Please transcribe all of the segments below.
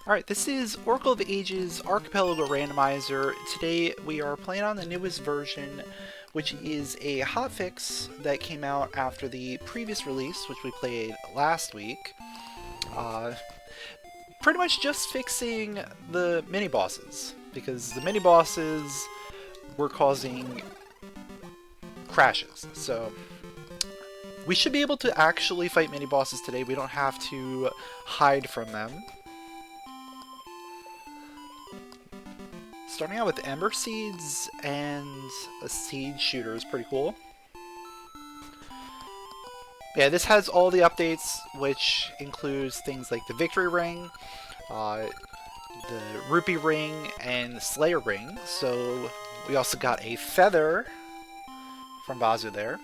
Alright, this is Oracle of Ages Archipelago Randomizer. Today we are playing on the newest version, which is a hotfix that came out after the previous release, which we played last week. Pretty much just fixing the mini-bosses, because the mini-bosses were causing crashes. So we should be able to actually fight mini-bosses today. We don't have to hide from them. Starting out with Ember Seeds and a Seed Shooter is pretty cool. Yeah, this has all the updates, which includes things like the Victory Ring, the Rupee Ring, and the Slayer Ring. So we also got a feather from Vazu there.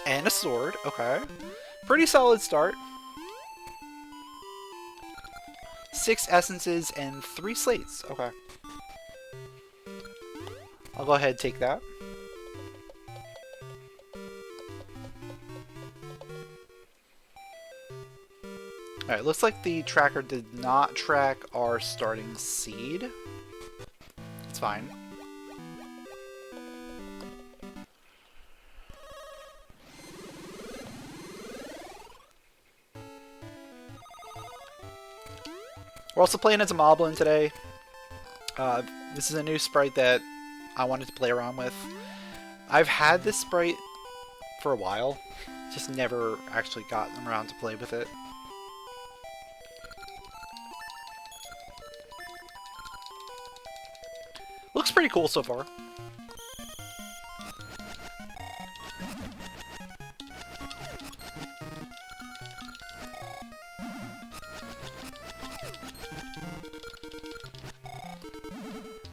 And a sword, okay. Pretty solid start. 6 essences and 3 slates. Okay. I'll go ahead and take that. Alright, looks like the tracker did not track our starting seed. It's fine. We're also playing as a Moblin today. This is a new sprite that I wanted to play around with. I've had this sprite for a while, just never actually gotten around to play with it. Looks pretty cool so far.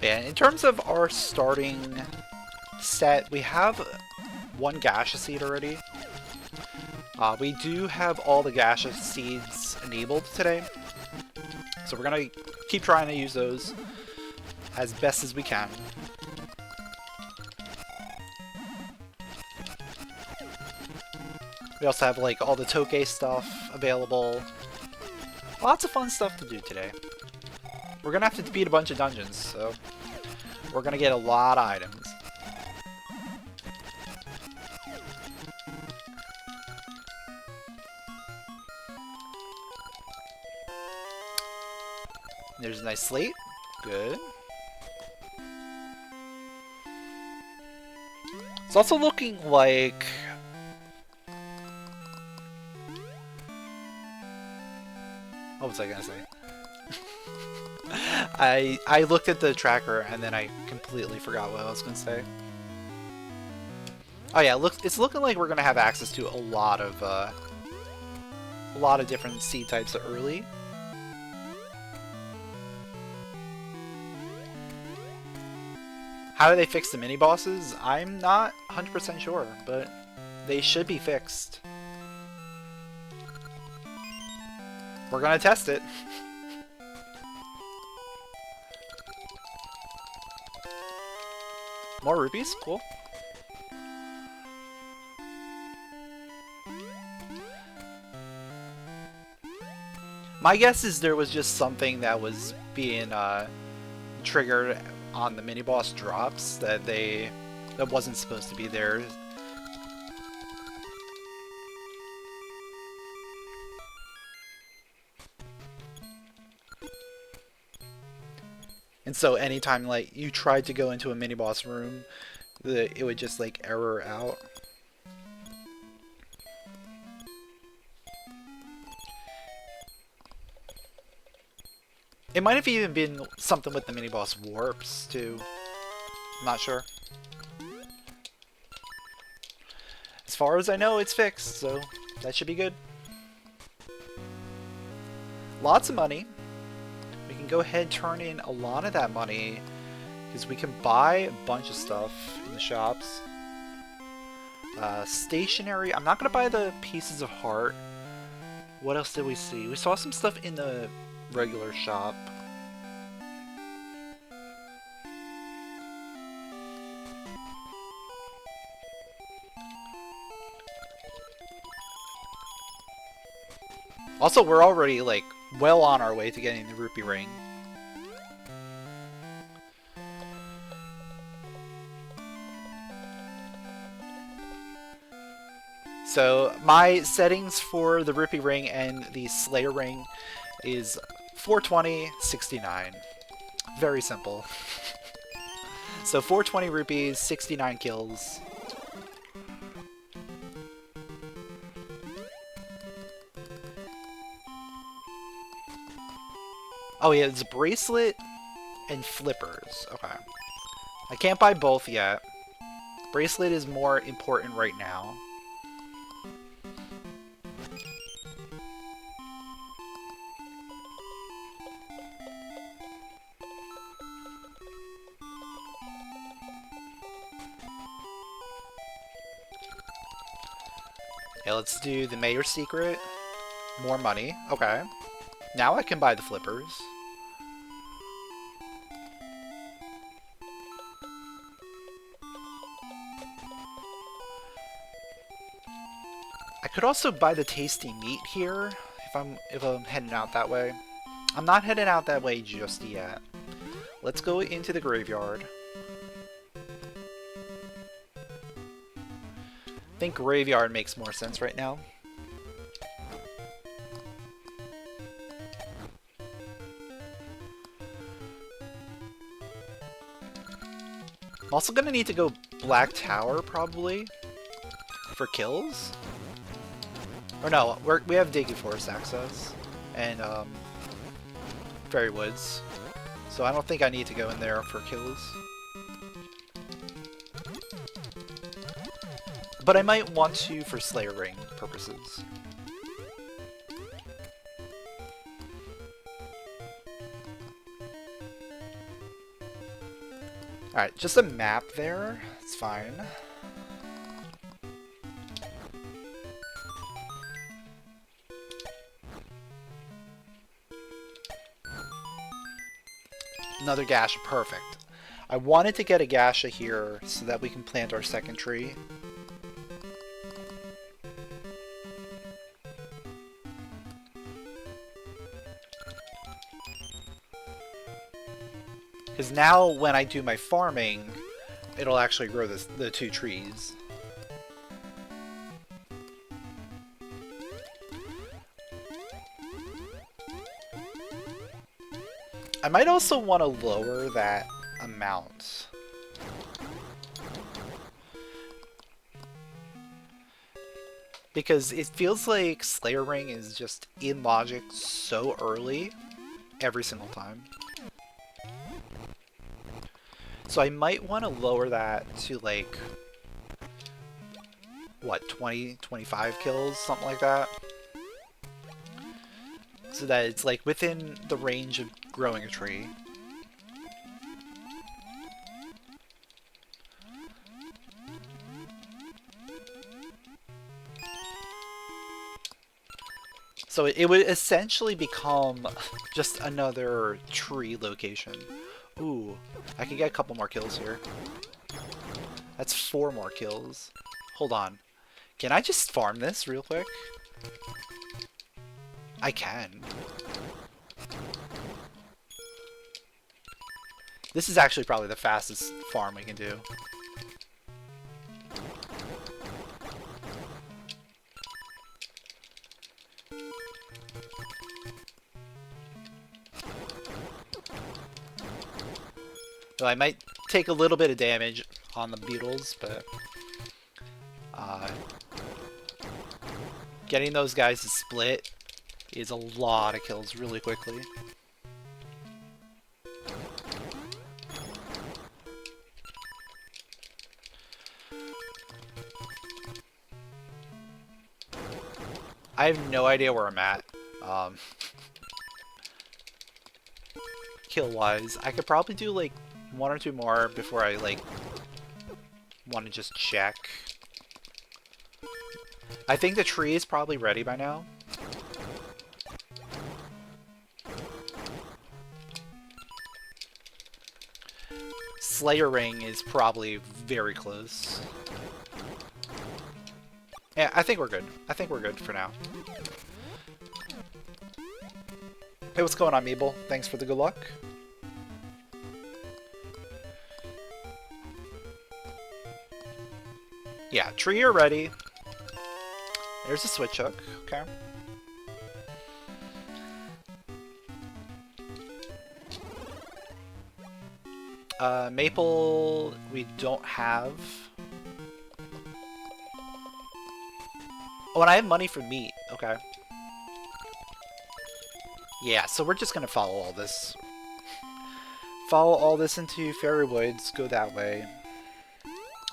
Yeah, in terms of our starting set, we have one Gasha seed already. We do have all the Gasha seeds enabled today, so we're gonna keep trying to use those as best as we can. We also have like all the Toke stuff available. Lots of fun stuff to do today. We're gonna have to beat a bunch of dungeons, so we're gonna get a lot of items. There's a nice slate. Good. It's also looking like what was I gonna say? I looked at the tracker and then I completely forgot what I was gonna say. Oh yeah, it's looking like we're gonna have access to a lot of different seed types early. How do they fix the mini bosses? I'm not 100% sure, but they should be fixed. We're gonna test it. More rupees? Cool. My guess is there was just something that was being triggered on the mini-boss drops that wasn't supposed to be there. And so anytime like you tried to go into a mini-boss room, it would just like error out. It might have even been something with the mini-boss warps too. I'm not sure. As far as I know, it's fixed, so that should be good. Lots of money. We can go ahead and turn in a lot of that money because we can buy a bunch of stuff in the shops. Stationery. I'm not going to buy the pieces of heart. What else did we see? We saw some stuff in the regular shop. Also, we're already, like, well on our way to getting the rupee ring. So, my settings for the rupee ring and the Slayer ring is 420, 69. Very simple. So 420 rupees, 69 kills. Oh yeah, it's bracelet and flippers. Okay. I can't buy both yet. Bracelet is more important right now. Yeah, let's do the Mayor's Secret. More money. Okay. Now I can buy the flippers. I could also buy the tasty meat here if I'm heading out that way. I'm not heading out that way just yet. Let's go into the graveyard. I think graveyard makes more sense right now. I'm also gonna need to go Black Tower, probably, for kills. Or no, we have Diggy Forest access, and Fairy Woods. So I don't think I need to go in there for kills. But I might want to for Slayer Ring purposes. Alright, just a map there. It's fine. Another Gasha, perfect. I wanted to get a Gasha here so that we can plant our second tree. Because now when I do my farming, it'll actually grow the two trees. I might also want to lower that amount. Because it feels like Slayer Ring is just in logic so early every single time. So I might want to lower that to like, what, 20, 25 kills, something like that. So that it's like within the range of growing a tree. So it would essentially become just another tree location. Ooh, I can get a couple more kills here. That's 4 more kills. Hold on. Can I just farm this real quick? I can. This is actually probably the fastest farm we can do. So I might take a little bit of damage on the beetles, but getting those guys to split is a lot of kills really quickly. I have no idea where I'm at. Kill-wise, I could probably do like 1 or 2 more before I like want to just check. I think the tree is probably ready by now. Slayer Ring is probably very close. Yeah, I think we're good. I think we're good for now. Hey, what's going on, Meeble? Thanks for the good luck. Yeah, tree are ready. There's a switch hook. Okay. Maple, we don't have. Oh, and I have money for meat. Okay. Yeah, so we're just gonna follow all this. Follow all this into Fairy Woods, go that way.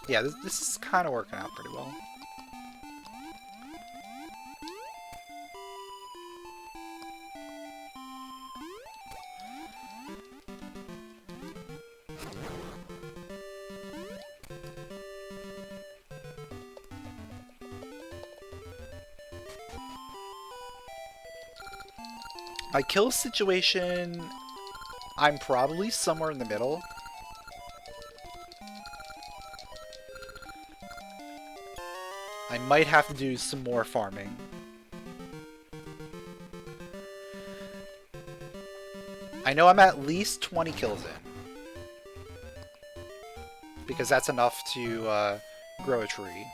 Yeah, this is kind of working out pretty well. My kill situation, I'm probably somewhere in the middle. I might have to do some more farming. I know I'm at least 20 kills in. Because that's enough to grow a tree.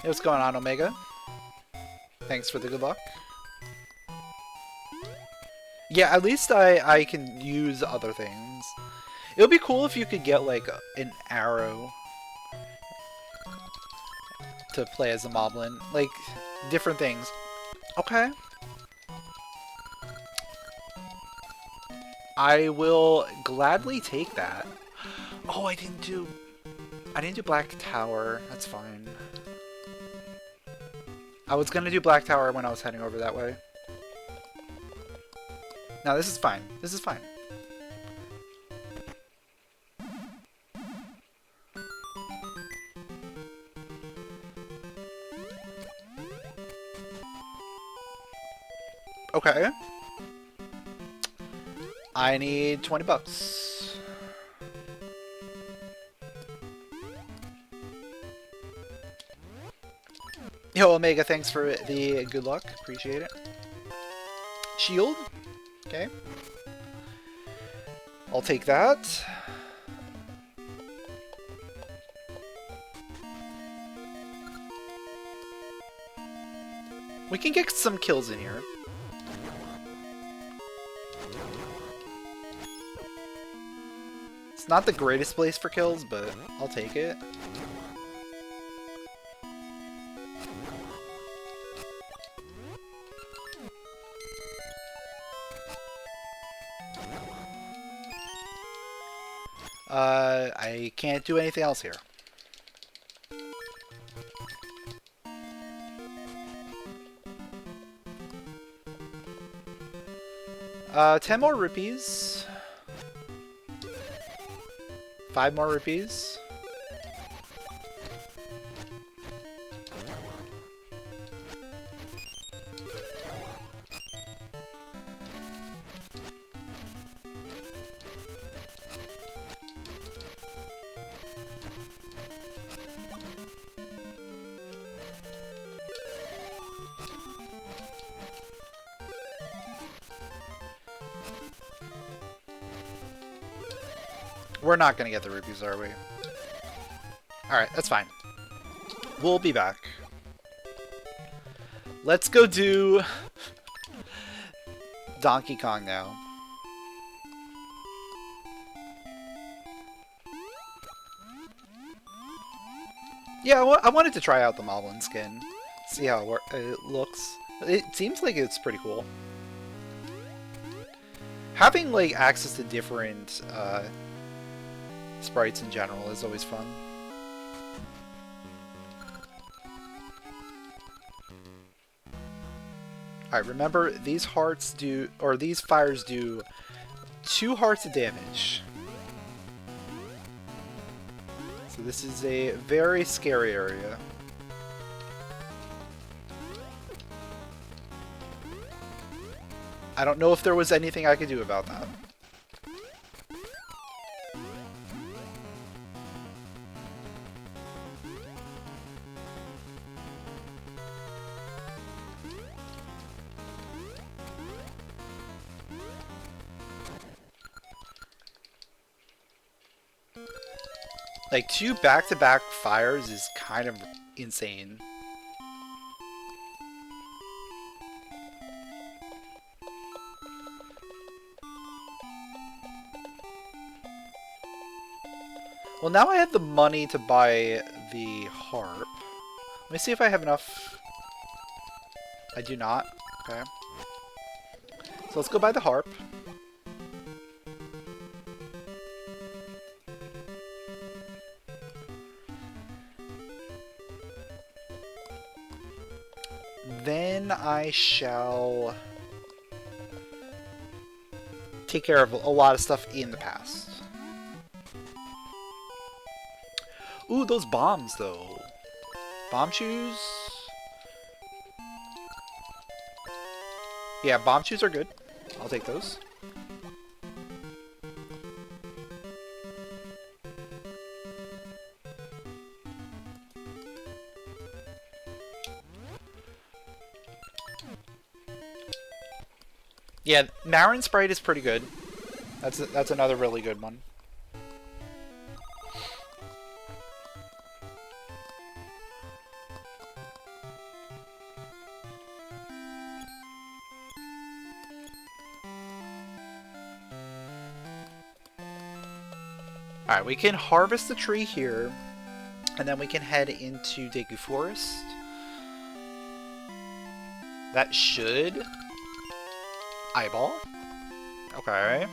Hey, what's going on, Omega? Thanks for the good luck. Yeah, at least I can use other things. It would be cool if you could get, like, an arrow to play as a Moblin. Like, different things. Okay. I will gladly take that. Oh, I didn't do Black Tower. That's fine. I was gonna do Black Tower when I was heading over that way. No, this is fine. This is fine. Okay. I need 20 bucks. Yo, Omega, thanks for the good luck. Appreciate it. Shield. Okay. I'll take that. We can get some kills in here. It's not the greatest place for kills, but I'll take it. I can't do anything else here. $10 more rupees. 5 more rupees. We're not gonna get the rupees, are we? Alright, that's fine. We'll be back. Let's go do Donkey Kong now. Yeah, I wanted to try out the Moblin skin. See how it looks. It seems like it's pretty cool. Having, like, access to different, sprites in general is always fun. Alright, remember, these hearts do, or these fires do 2 hearts of damage. So So this is a very scary area. I don't know if there was anything I could do about that. Like, 2 back-to-back fires is kind of insane. Well, now I have the money to buy the harp. Let me see if I have enough. I do not. Okay. So let's go buy the harp. Then I shall take care of a lot of stuff in the past. Ooh, those bombs, though. Bomb shoes? Yeah, bomb shoes are good. I'll take those. Yeah, Marin Sprite is pretty good. That's another really good one. Alright, we can harvest the tree here, and then we can head into Deku Forest. That should... eyeball? Okay.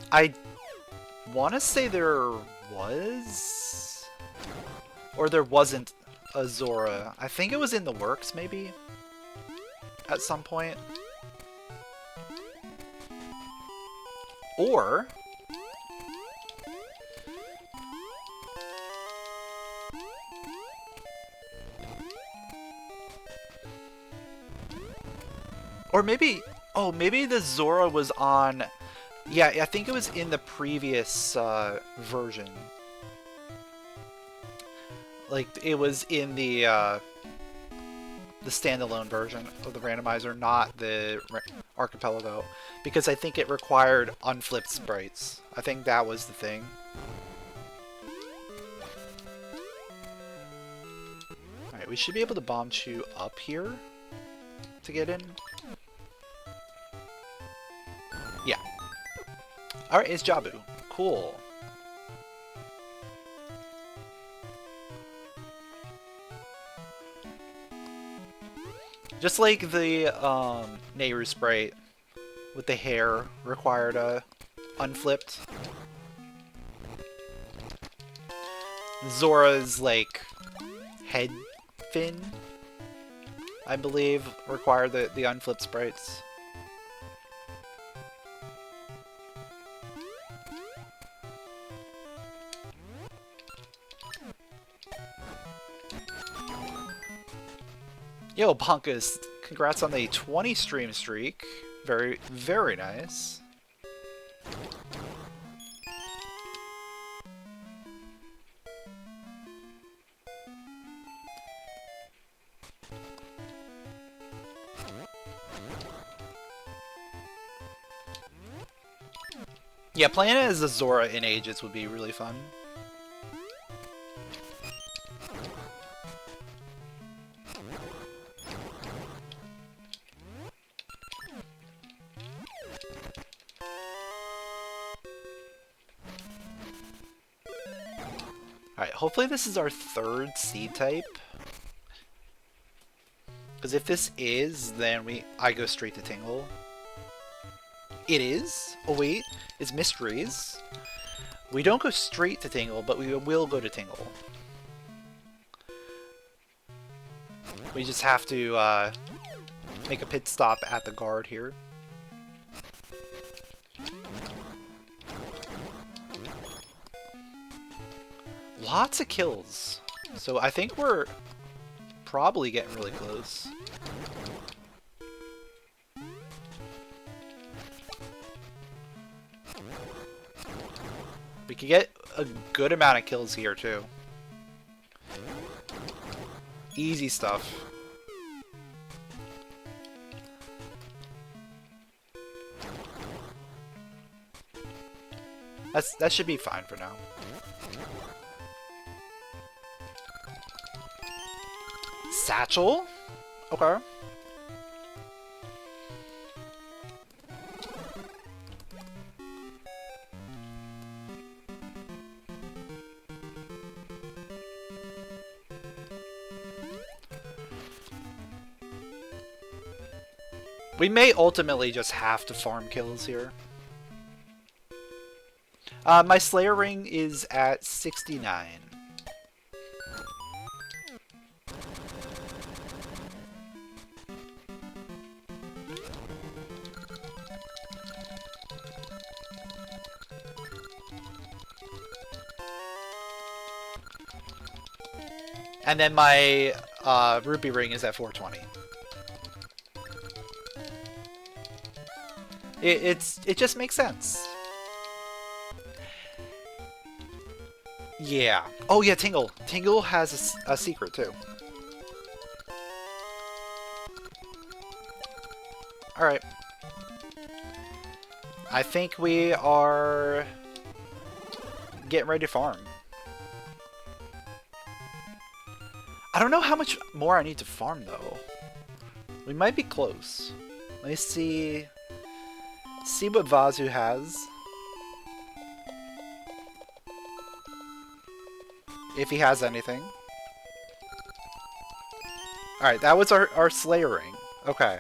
I want to say there was... or there wasn't a Zora. I think it was in the works, maybe? At some point. Or... or maybe... oh, maybe the Zora was on... yeah, I think it was in the previous version. Like, it was in the standalone version of the randomizer, not the Archipelago, because I think it required unflipped sprites. I think that was the thing. Alright, we should be able to bomb chew up here to get in. Yeah. Alright, it's Jabu. Cool. Just like the Nehru sprite with the hair required unflipped. Zora's like head fin, I believe, required the unflipped sprites. Yo, Bonkus, congrats on the 20 stream streak. Very, very nice. Yeah, playing as a Zora in Ages would be really fun. Alright, hopefully this is our 3rd seed type. Because if this is, then I go straight to Tingle. It is? Oh wait, it's Mysteries. We don't go straight to Tingle, but we will go to Tingle. We just have to make a pit stop at the guard here. Lots of kills. So I think we're probably getting really close. We could get a good amount of kills here too. Easy stuff. That should be fine for now. Satchel? Okay. We may ultimately just have to farm kills here. My Slayer ring is at 69. And then my rupee ring is at 420. It just makes sense. Yeah. Oh yeah, Tingle. Tingle has a secret too. Alright. I think we are getting ready to farm. I don't know how much more I need to farm though. We might be close. Let me see what Vazu has. If he has anything. Alright, that was our Slayer ring. Okay.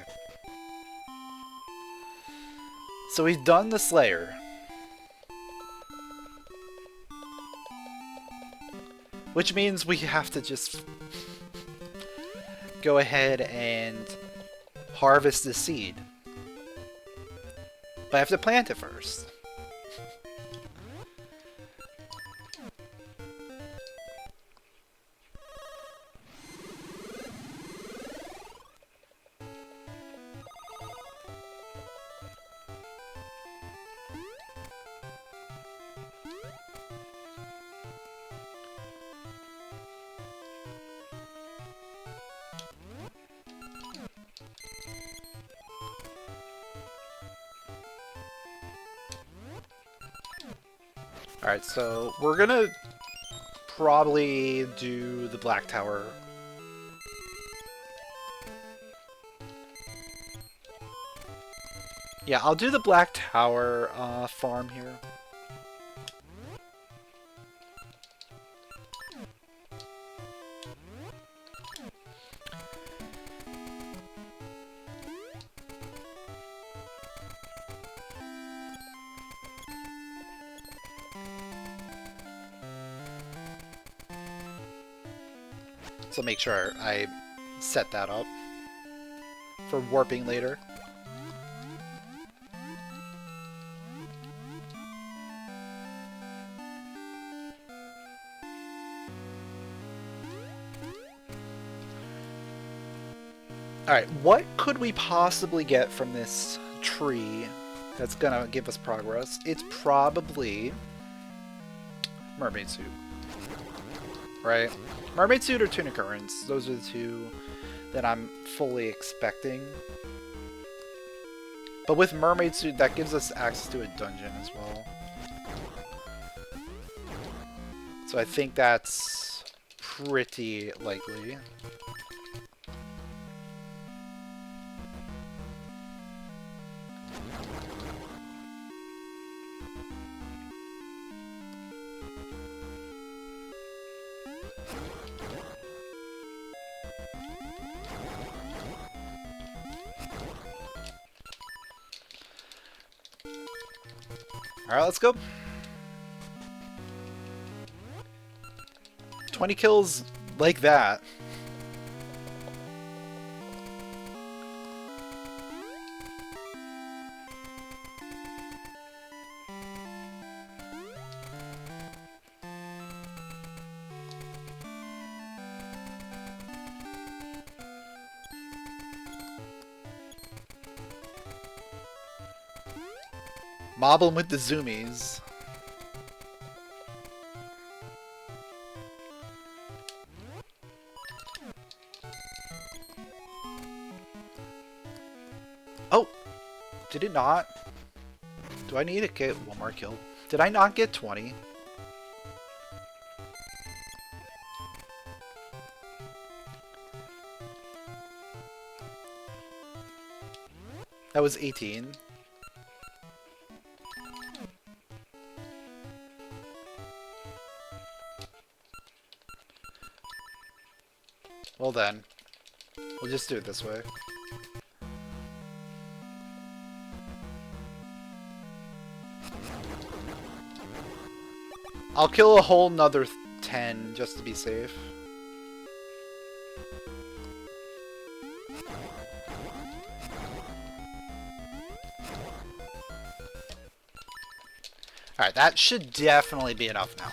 So we've done the Slayer. Which means we have to just go ahead and harvest the seed. But I have to plant it first. Alright, so we're gonna probably do the Black Tower. Yeah, I'll do the Black Tower farm here. So make sure I set that up for warping later. Alright, what could we possibly get from this tree that's gonna give us progress? It's probably Mermaid Suit. Right? Mermaid Suit or Tunic Currents. Those are the two that I'm fully expecting. But with Mermaid Suit, that gives us access to a dungeon as well. So I think that's pretty likely. Alright, let's go. 20 kills like that. Moblin with the zoomies. Oh! Did it not? Do I need to get one more kill? Did I not get 20? That was 18. Well then, we'll just do it this way. I'll kill a whole nother 10 just to be safe. Alright, that should definitely be enough now.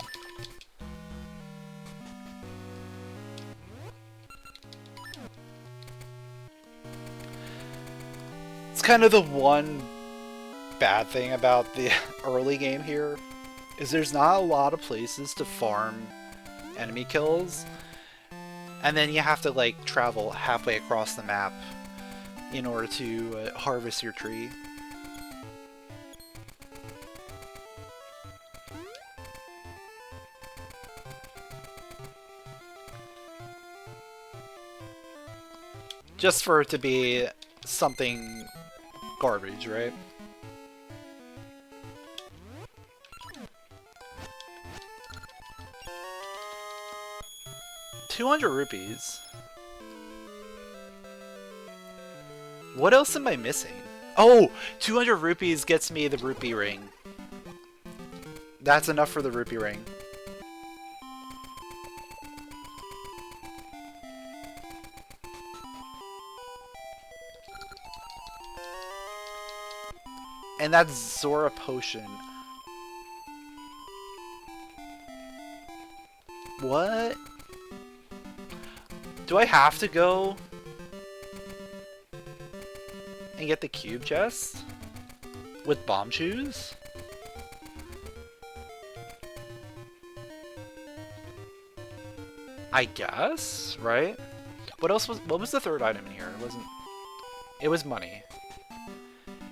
It's kind of the one bad thing about the early game here, is there's not a lot of places to farm enemy kills, and then you have to like travel halfway across the map in order to harvest your tree. Just for it to be something garbage, right? ₹200. What else am I missing? Oh! 200 rupees gets me the rupee ring. That's enough for the rupee ring. And that's Zora potion. What? Do I have to go and get the cube chest with bomb shoes? I guess, right? What was the third item in here? It was money.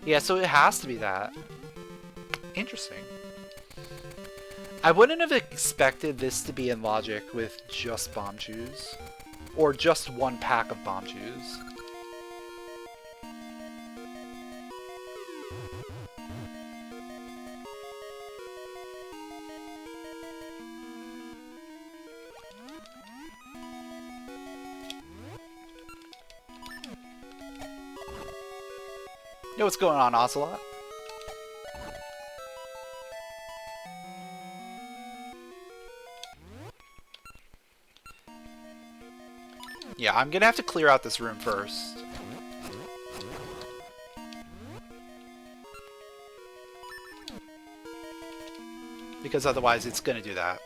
Yeah, so it has to be that. Interesting. I wouldn't have expected this to be in logic with just bomb shoes. Or just one pack of bomb shoes. Yo, what's going on, Ocelot? Yeah, I'm gonna have to clear out this room first. Because otherwise it's gonna do that.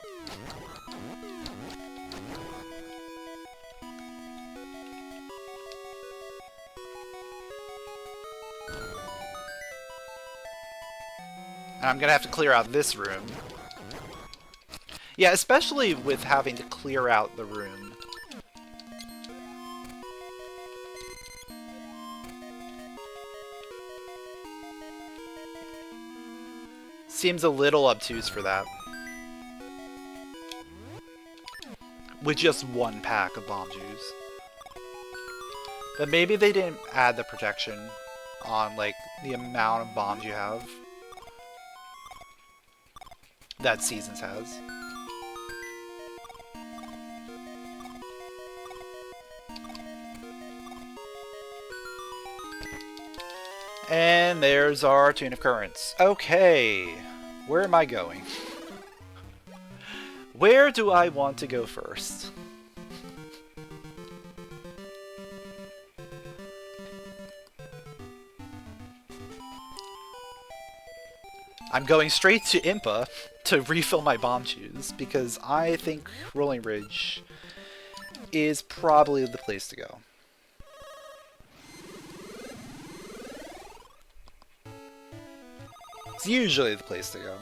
And I'm gonna have to clear out this room. Yeah, especially with having to clear out the room. Seems a little obtuse for that. With just one pack of bomb juice. But maybe they didn't add the protection on, like, the amount of bombs you have. That Seasons has. And there's our Tune of Currents. Okay, where am I going? Where do I want to go first? I'm going straight to Impa to refill my bomb shoes because I think Rolling Ridge is probably the place to go. It's usually the place to go.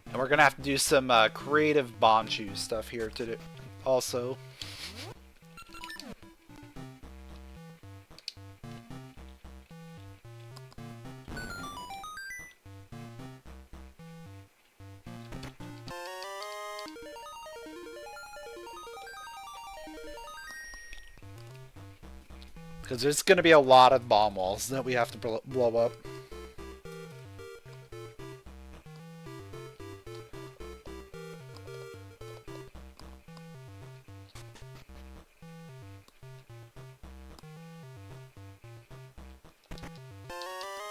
And we're gonna have to do some creative bomb shoe stuff here to do also. Because there's gonna be a lot of bomb walls that we have to blow up.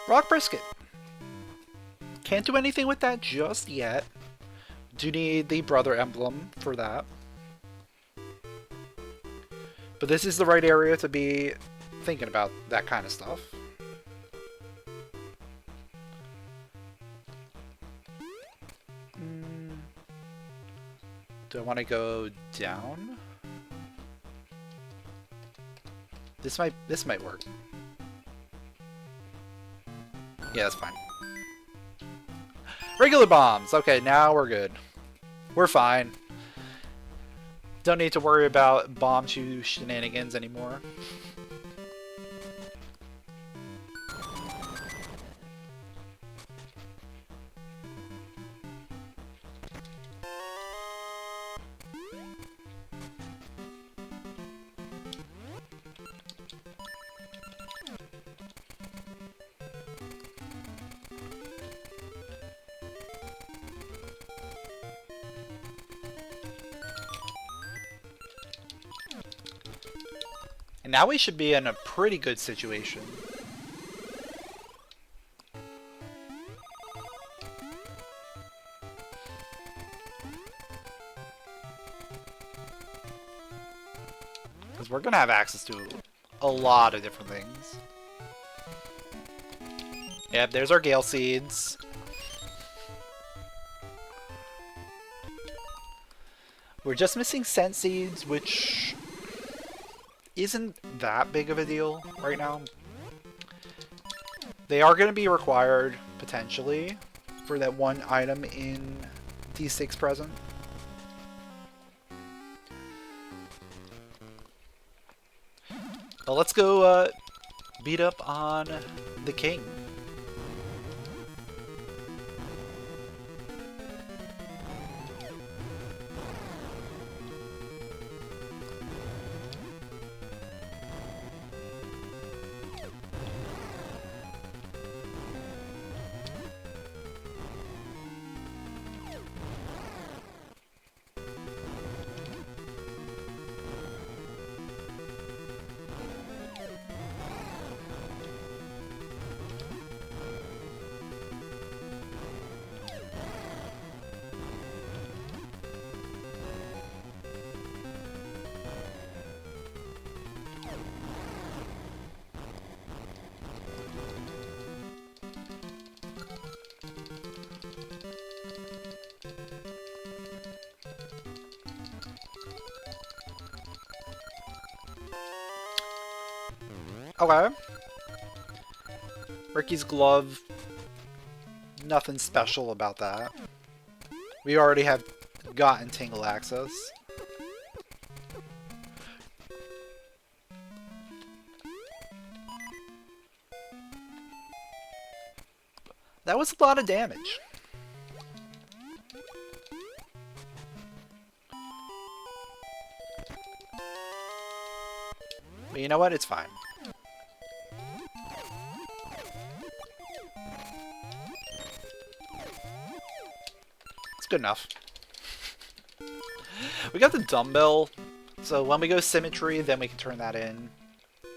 Rock brisket. Can't do anything with that just yet. Do need the brother emblem for that. But this is the right area to be thinking about that kind of stuff. Do I want to go down? This might work. Yeah, that's fine. Regular bombs! Okay, now we're good. We're fine. Don't need to worry about bomb shoe shenanigans anymore. And now we should be in a pretty good situation. Because we're going to have access to a lot of different things. Yep, there's our Gale Seeds. We're just missing Scent Seeds, which isn't that big of a deal right now. They are going to be required, potentially, for that one item in D6 present. Well, let's go beat up on the king. Okay. Ricky's glove. Nothing special about that. We already have gotten Tingle access. That was a lot of damage. But you know what? It's fine. It's good enough. We got the dumbbell, so when we go symmetry, then we can turn that in.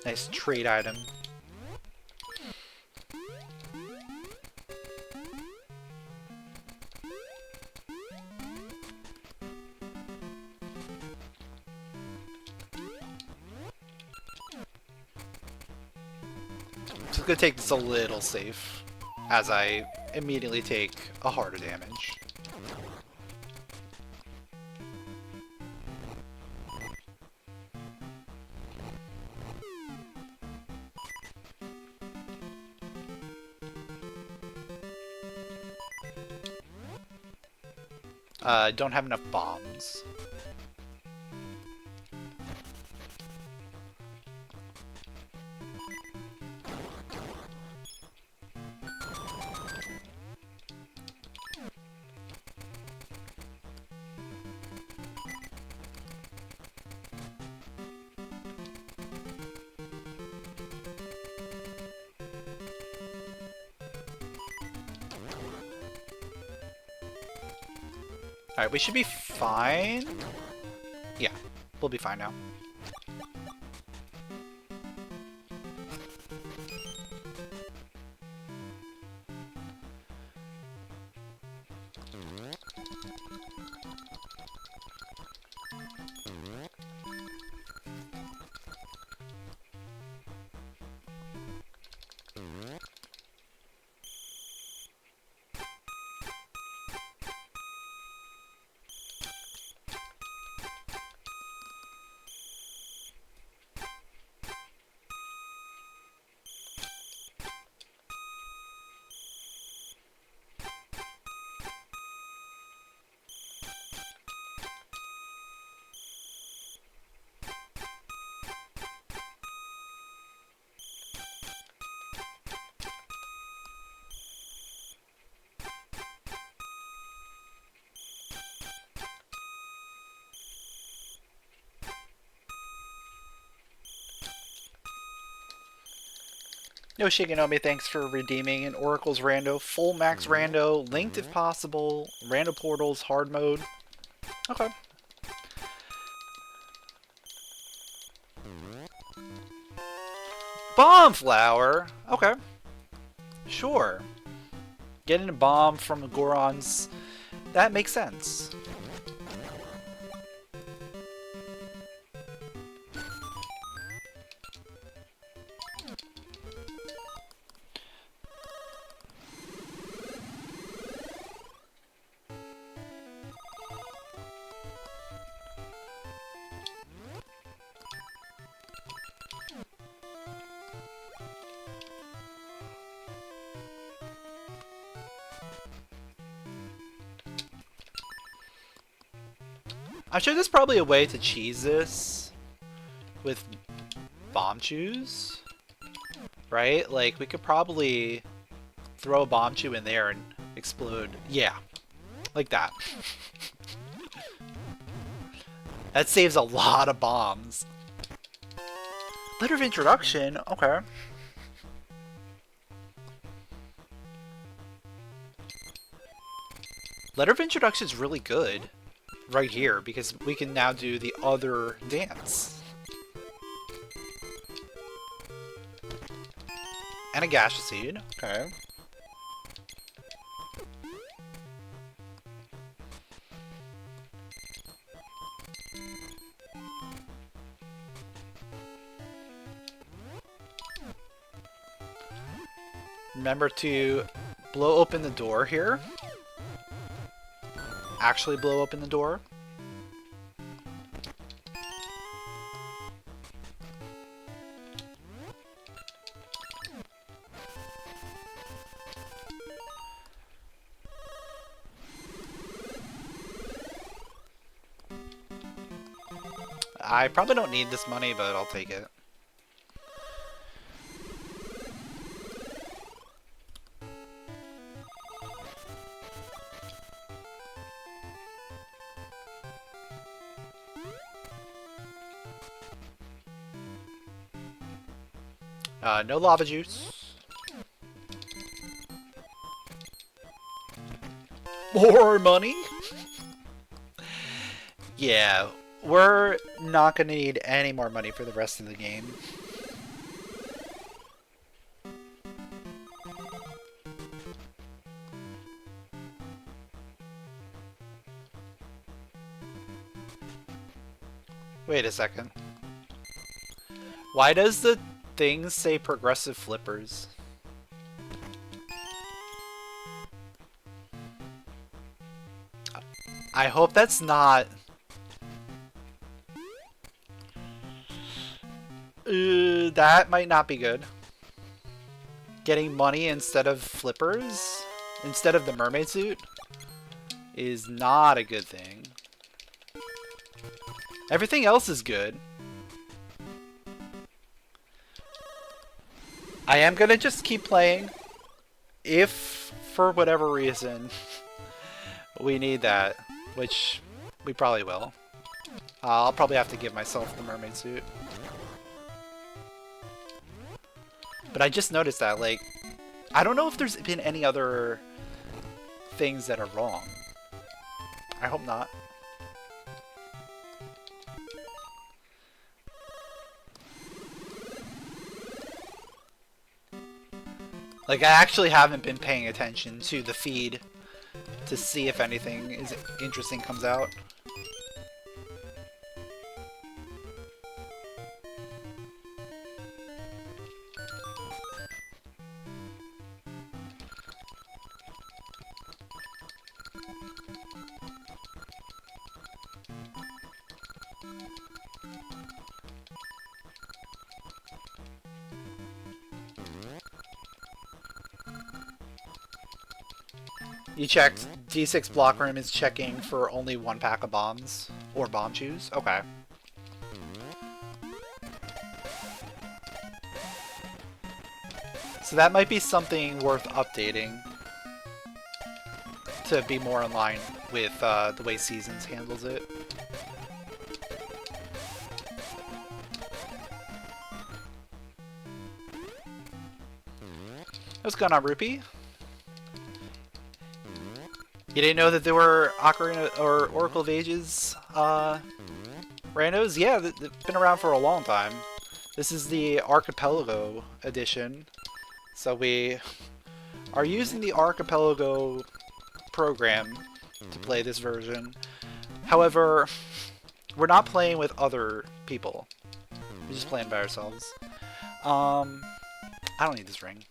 Nice trade item. So it's gonna take this a little safe as I immediately take a harder damage. Don't have enough bombs. Alright, we should be fine. Yeah, we'll be fine now. No Shigenomi, thanks for redeeming an Oracle's Rando, full max Rando, linked if possible, Rando Portals, hard mode. Okay. Bomb Flower! Okay. Sure. Getting a bomb from Goron's, that makes sense. I'm sure there's probably a way to cheese this with bomb chews, right? Like, we could probably throw a bomb chew in there and explode. Yeah, like that. That saves a lot of bombs. Letter of introduction? Okay. Letter of introduction is really good right here because we can now do the other dance. And a Gasha seed. Okay. Remember to blow open the door here. Actually blow open the door. I probably don't need this money, but I'll take it. No lava juice. More money? Yeah, we're not going to need any more money for the rest of the game. Wait a second. Why does the Things say progressive flippers. I hope that's not... that might not be good. Getting money instead of flippers, instead of the mermaid suit, is not a good thing. Everything else is good. I am gonna just keep playing. If, for whatever reason, we need that, which we probably will. I'll probably have to give myself the mermaid suit. But I just noticed that, like, I don't know if there's been any other things that are wrong. I hope not. Like, I actually haven't been paying attention to the feed to see if anything is interesting comes out. You checked. D6 block room is checking for only 1 pack of bombs. Or bomb shoes? Okay. So that might be something worth updating to be more in line with the way Seasons handles it. What's going on, Rupee? You didn't know that there were Ocarina or Oracle of Ages randos? Yeah, they've been around for a long time. This is the Archipelago edition. So we are using the Archipelago program to play this version. However, we're not playing with other people. We're just playing by ourselves. I don't need this ring.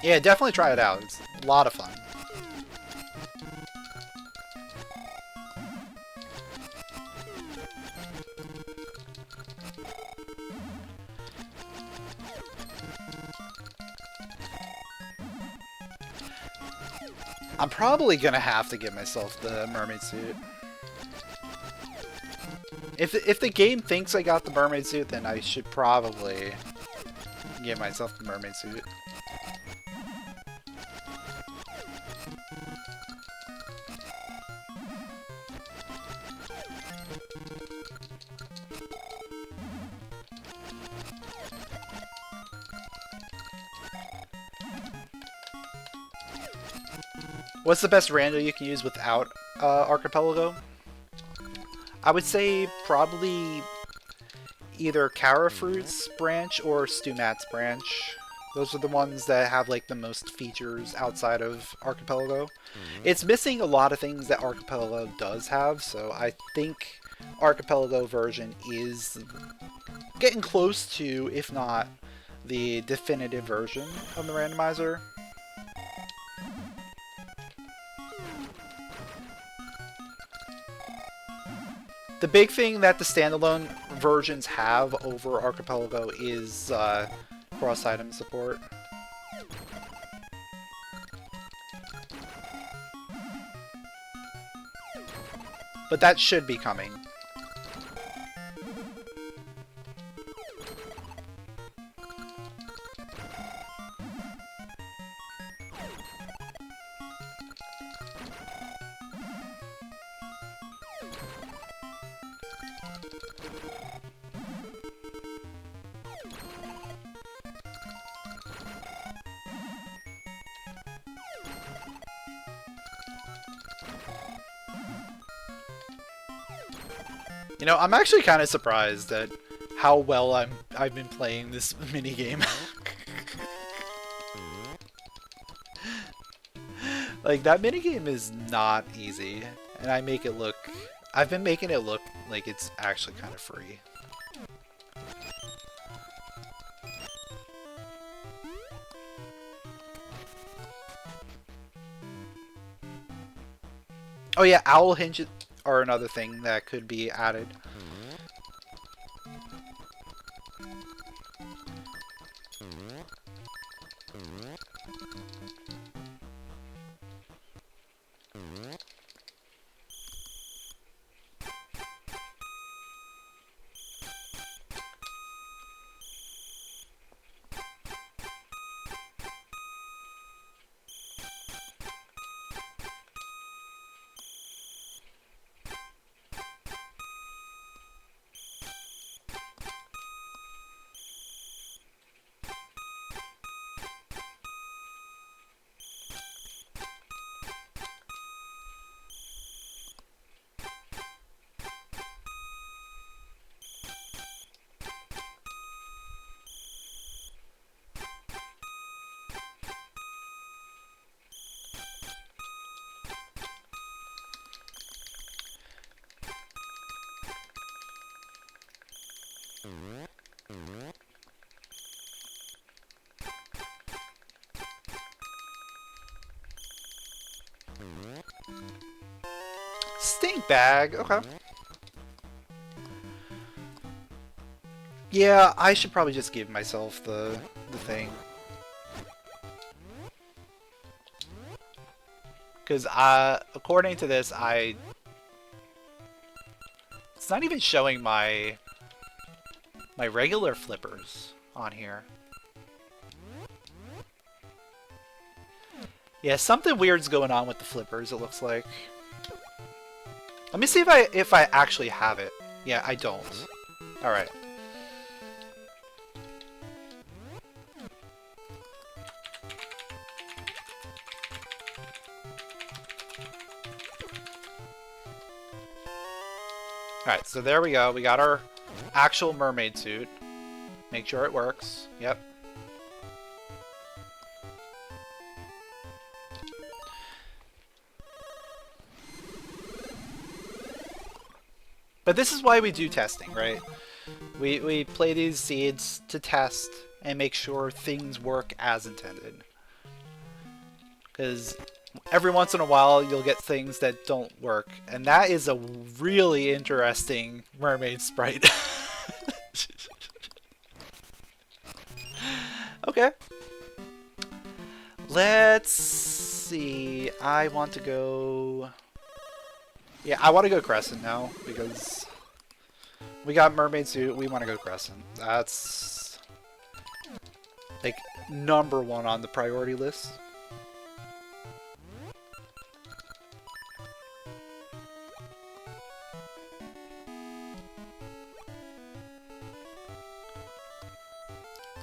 Yeah, definitely try it out. It's a lot of fun. I'm probably gonna have to give myself the mermaid suit. If the game thinks I got the mermaid suit, then I should probably give myself the mermaid suit. What's the best rando you can use without Archipelago? I would say probably either Cara Fruit's branch or Stumat's branch. Those are the ones that have like the most features outside of Archipelago. It's missing a lot of things that Archipelago does have, so I think Archipelago version is getting close to, if not the definitive version of the randomizer. The big thing that the standalone versions have over Archipelago is cross-item support. But that should be coming. You know, I'm actually kind of surprised at how well I've been playing this minigame. Like, that minigame is not easy, and I've been making it look like it's actually kind of free. Oh yeah, owl hinges are another thing that could be added. Stink bag, okay. Yeah, I should probably just give myself the thing. Because, according to this, it's not even showing my regular flippers on here. Yeah, something weird's going on with the flippers, it looks like. Let me see if I actually have it. Yeah, I don't. Alright. Alright, so there we go. We got our actual mermaid suit. Make sure it works. Yep. But this is why we do testing, right? We play these seeds to test and make sure things work as intended. Because every once in a while you'll get things that don't work. And that is a really interesting mermaid sprite. Okay. Let's see. I want to go... Yeah, I want to go Crescent now, because we got Mermaid Suit, we want to go Crescent. That's, like, #1 on the priority list.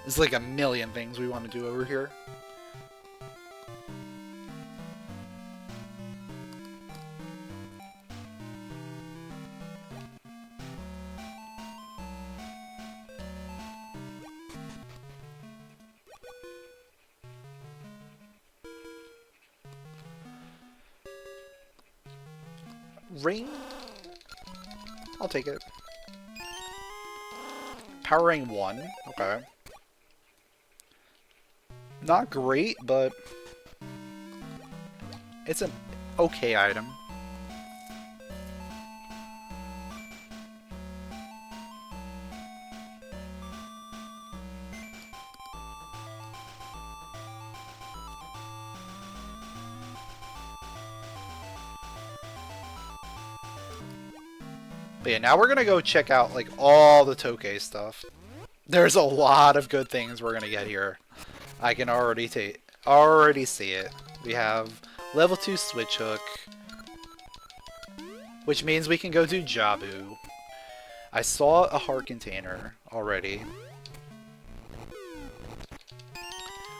There's like a million things we want to do over here. Ring? I'll take it. Powering 1. Okay. Not great, but it's an okay item. But yeah, now we're gonna go check out like all the Tokay stuff. There's a lot of good things we're gonna get here. I can already see it. We have level 2 switch hook, which means we can go do Jabu. I saw a heart container already.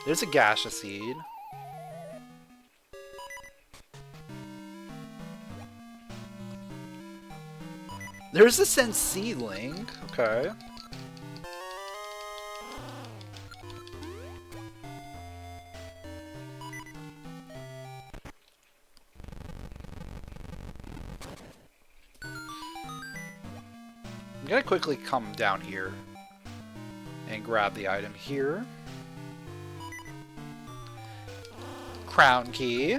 There's a Gasha seed. There's a Sensei link. Okay. I'm gonna quickly come down here and grab the item here. Crown key.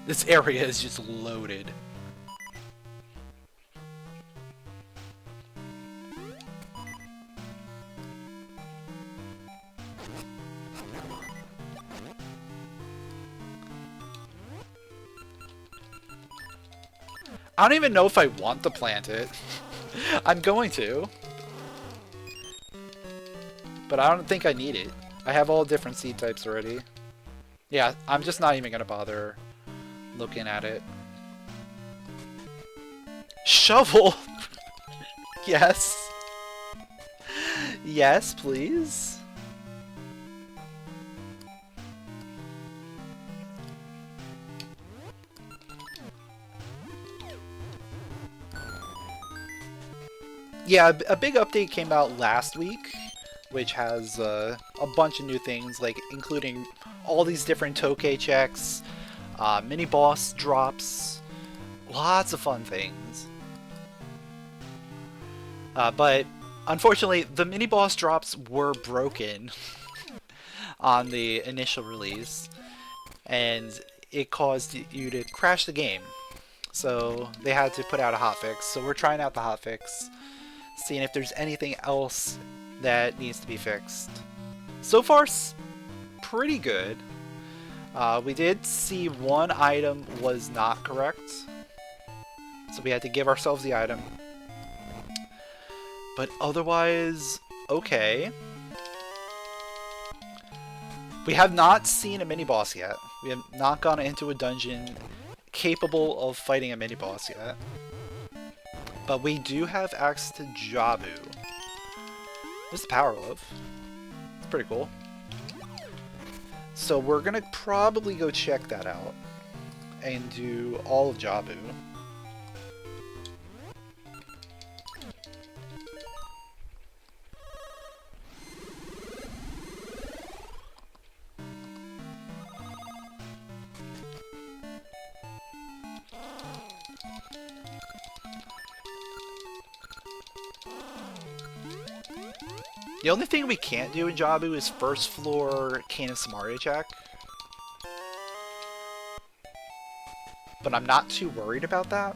This area is just loaded. I don't even know if I want to plant it. I'm going to. But I don't think I need it. I have all different seed types already. Yeah, I'm just not even gonna bother looking at it. Shovel! Yes. Yes, please. Yeah, a big update came out last week, which has a bunch of new things, like including all these different Tokay checks, mini boss drops, lots of fun things. But unfortunately, the mini boss drops were broken on the initial release, and it caused you to crash the game. So they had to put out a hotfix. So we're trying out the hotfix, seeing if there's anything else that needs to be fixed. So far, pretty good. We did see one item was not correct, so we had to give ourselves the item. But otherwise, okay. We have not seen a mini-boss yet. We have not gone into a dungeon capable of fighting a mini-boss yet. But we do have access to Jabu. What's the power of? It's pretty cool. So we're gonna probably go check that out and do all of Jabu. The only thing we can't do in Jabu is first floor Canis Samaria check. But I'm not too worried about that.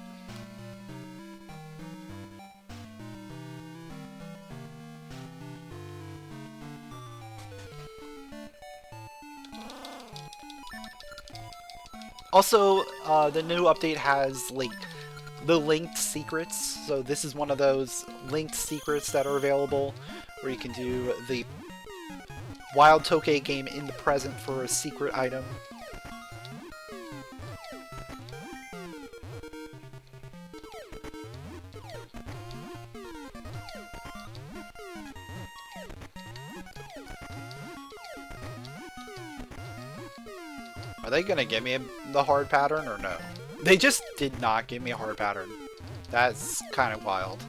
Also, the new update has the linked secrets. So this is one of those linked secrets that are available, where you can do the Wild Tokay game in the present for a secret item. Are they gonna give me the hard pattern or no? They just did not give me a hard pattern. That's kind of wild.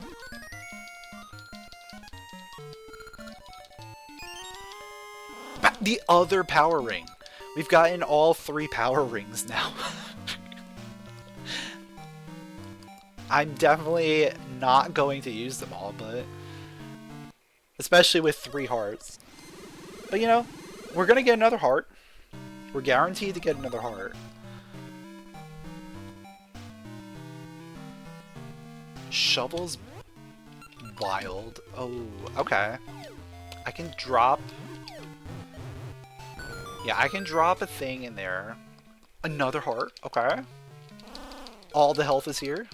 The other power ring. We've gotten all 3 power rings now. I'm definitely not going to use them all, but especially with 3 hearts. But you know, we're gonna get another heart. We're guaranteed to get another heart. Shovel's wild. Oh, okay. I can drop... Yeah, I can drop a thing in there. Another heart. Okay. All the health is here.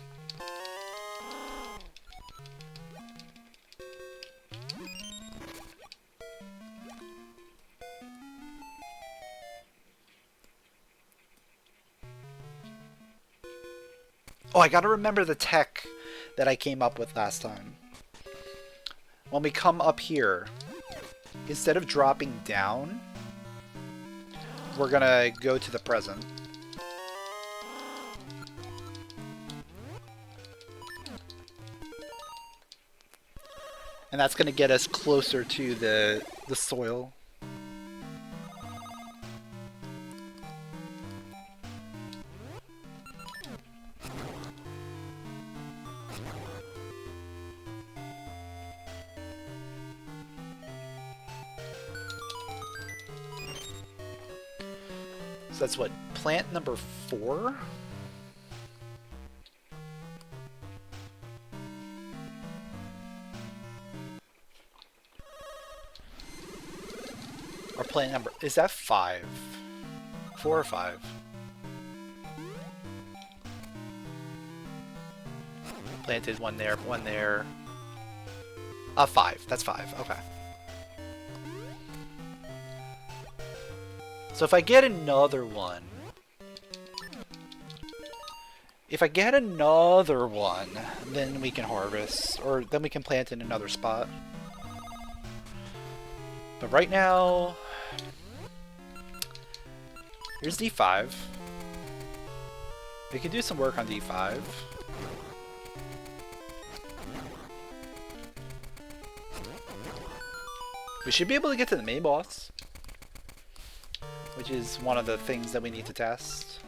Oh, I gotta remember the tech that I came up with last time. When we come up here, instead of dropping down, we're gonna go to the present. And that's gonna get us closer to the soil. So that's what, plant number 4? Or plant number, is that 5? 4 or 5? Planted one there, 5, that's 5, okay. So if I get another one, then we can harvest, or then we can plant in another spot. But right now, here's D5. We can do some work on D5. We should be able to get to the main boss, which is one of the things that we need to test.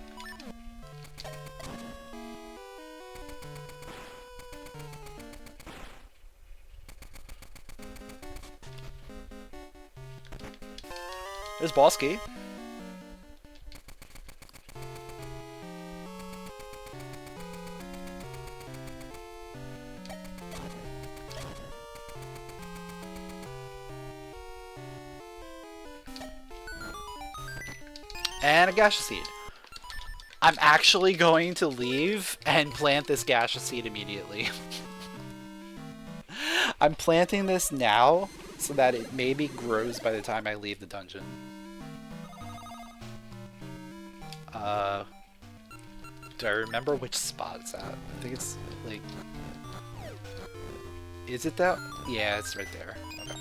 There's boss key. And a Gasha seed. I'm actually going to leave and plant this Gasha seed immediately. I'm planting this now so that it maybe grows by the time I leave the dungeon. Do I remember which spot it's at? I think it's like... Is it that? Yeah, it's right there. Okay.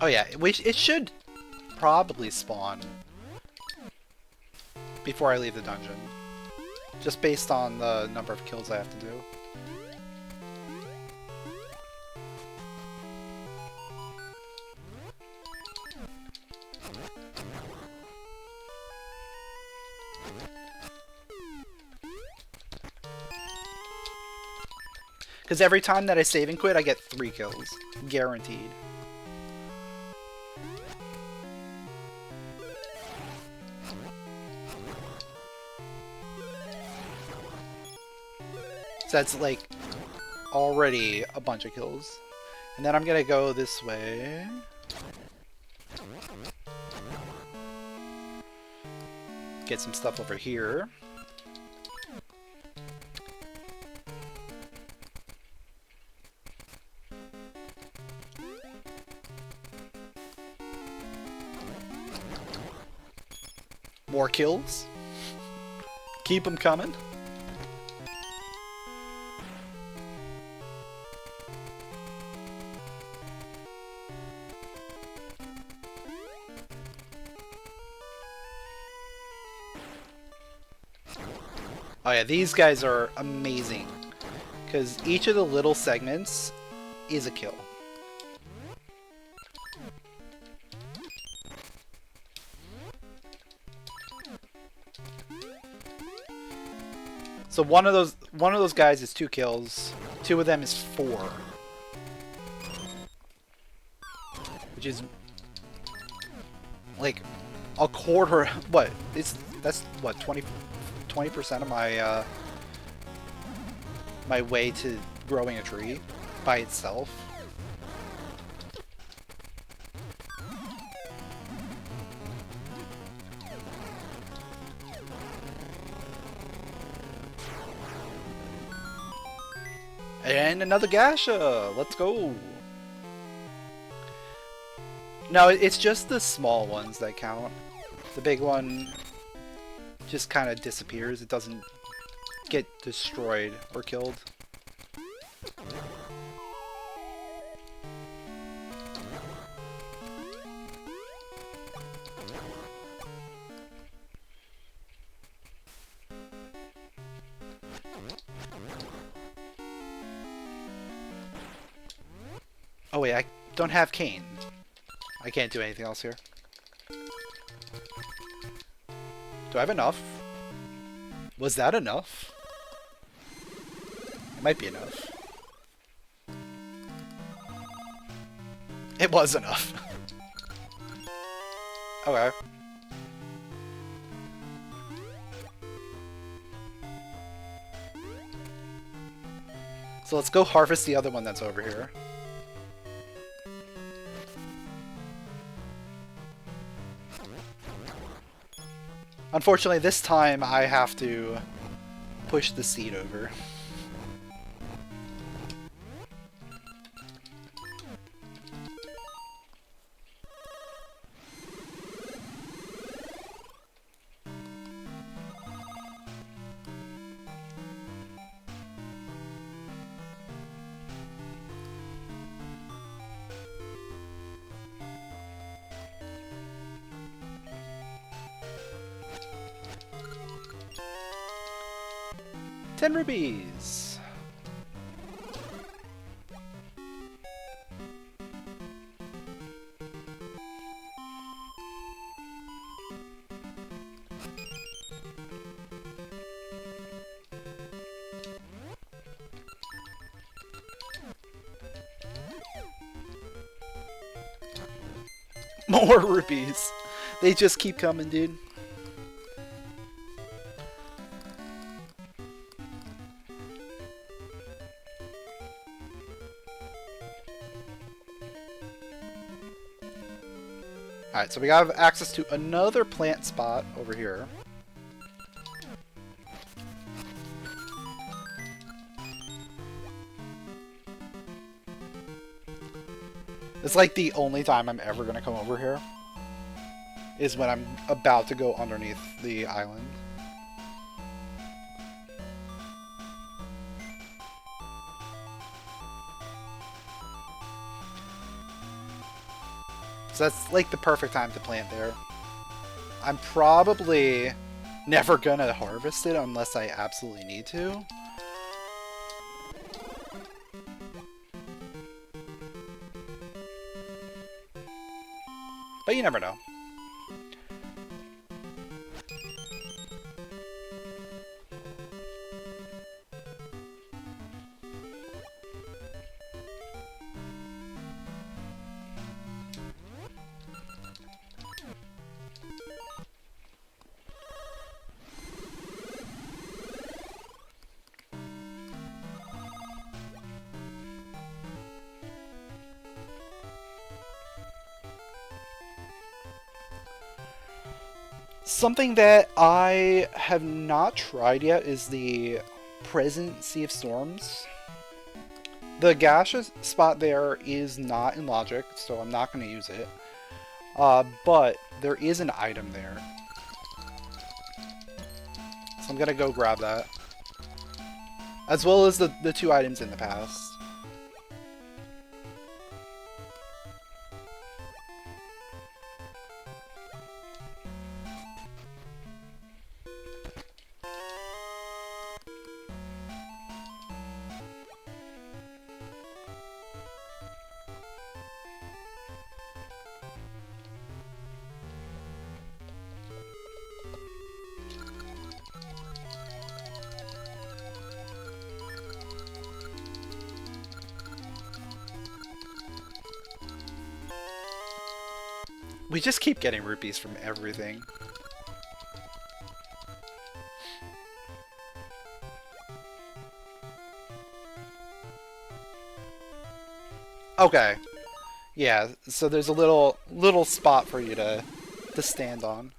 Oh yeah, it should probably spawn before I leave the dungeon. Just based on the number of kills I have to do. Because every time that I save and quit, I get 3 kills. Guaranteed. So that's like already a bunch of kills. And then I'm gonna go this way. Get some stuff over here. More kills. Keep them coming. Oh yeah, these guys are amazing, because each of the little segments is a kill. So one of those guys is 2 kills, 2 of them is 4. Which is like a quarter, what? It's That's what, 20% of my my way to growing a tree by itself. And another Gasha! Let's go! No, it's just the small ones that count. The big one just kind of disappears. It doesn't get destroyed or killed. Oh wait, I don't have cane. I can't do anything else here. Do I have enough? Was that enough? It might be enough. It was enough. Okay. So let's go harvest the other one that's over here. Unfortunately, this time I have to push the seed over. $10 rupees. More rupees. They just keep coming, dude. Alright, so we have access to another plant spot over here. It's like the only time I'm ever going to come over here is when I'm about to go underneath the island. So that's like the perfect time to plant there. I'm probably never gonna harvest it unless I absolutely need to. But you never know. Something that I have not tried yet is the present Sea of Storms. The Gasha spot there is not in logic, so I'm not going to use it. But there is an item there. So I'm going to go grab that. As well as the two items in the past. We just keep getting rupees from everything. Okay. Yeah, so there's a little spot for you to stand on.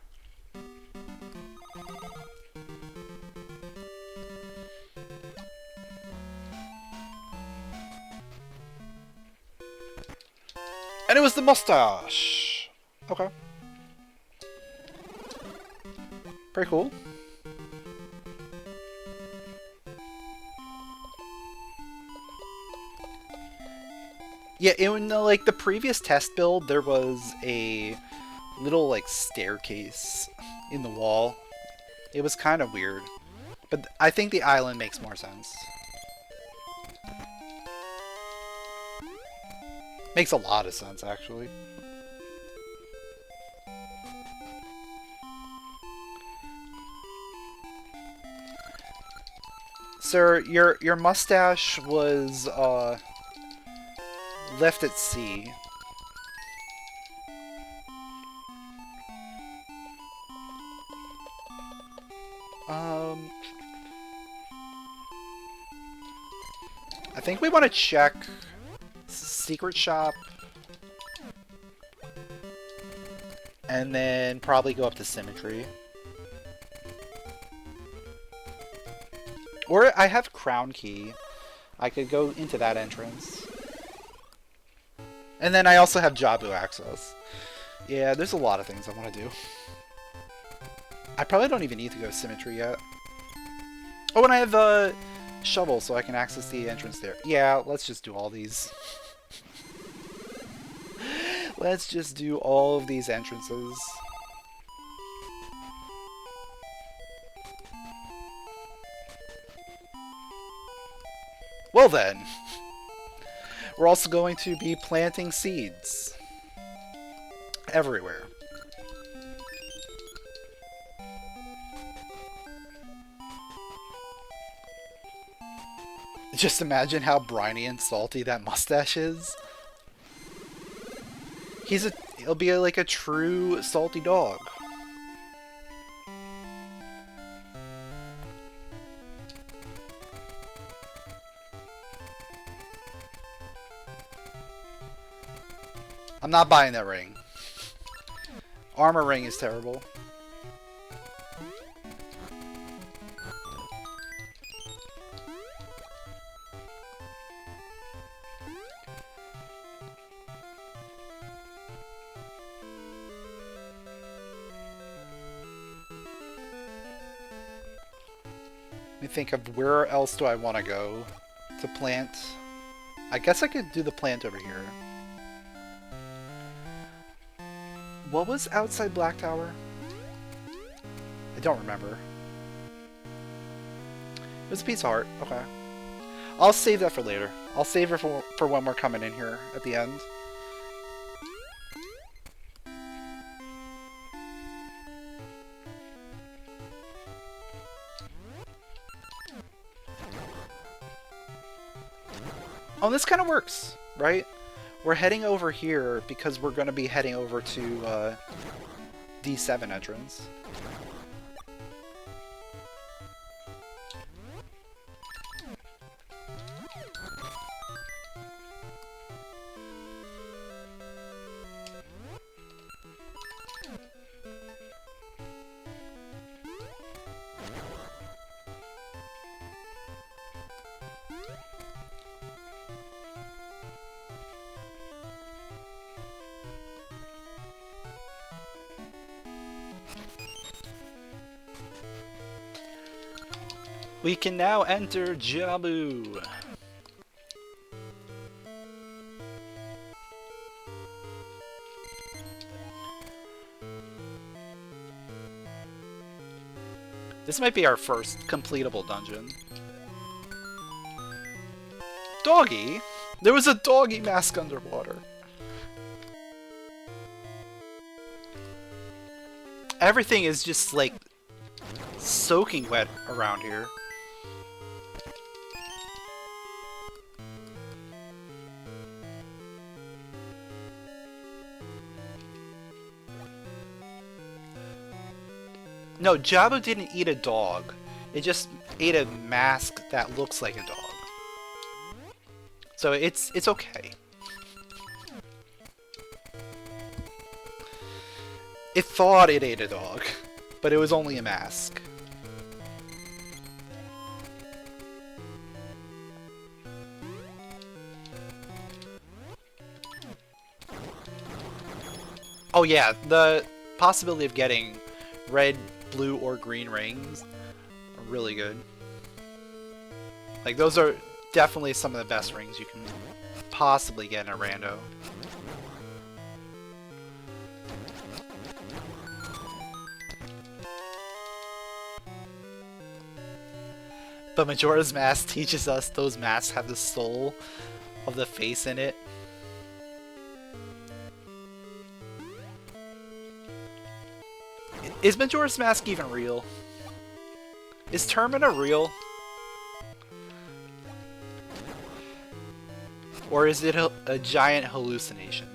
And it was the mustache! Okay. Pretty cool. Yeah, in like the previous test build, there was a little like staircase in the wall. It was kind of weird, but I think the island makes more sense. Makes a lot of sense, actually. Sir, your mustache was left at sea. I think we want to check secret shop and then probably go up to symmetry. Or I have crown key. I could go into that entrance. And then I also have Jabu access. Yeah, there's a lot of things I want to do. I probably don't even need to go symmetry yet. Oh, and I have a shovel so I can access the entrance there. Yeah, let's just do all these. Let's just do all of these entrances. Well then, we're also going to be planting seeds everywhere. Just imagine how briny and salty that mustache is. He'll be like a true salty dog. I'm not buying that ring. Armor ring is terrible. Let me think of where else do I want to go to plant. I guess I could do the plant over here. What was outside Black Tower? I don't remember. It was a Pizza Heart. Okay. I'll save that for later. I'll save it for when we're coming in here at the end. Oh, this kind of works, right? We're heading over here because we're going to be heading over to D7 entrance. We can now enter Jabu. This might be our first completable dungeon. Doggy? There was a doggy mask underwater. Everything is just like soaking wet around here. No, Jabu didn't eat a dog. It just ate a mask that looks like a dog. So it's okay. It thought it ate a dog, but it was only a mask. Oh yeah, the possibility of getting red, blue, or green rings are really good. Like, those are definitely some of the best rings you can possibly get in a rando. But Majora's Mask teaches us those masks have the soul of the face in it. Is Majora's Mask even real? Is Termina real? Or is it a giant hallucination?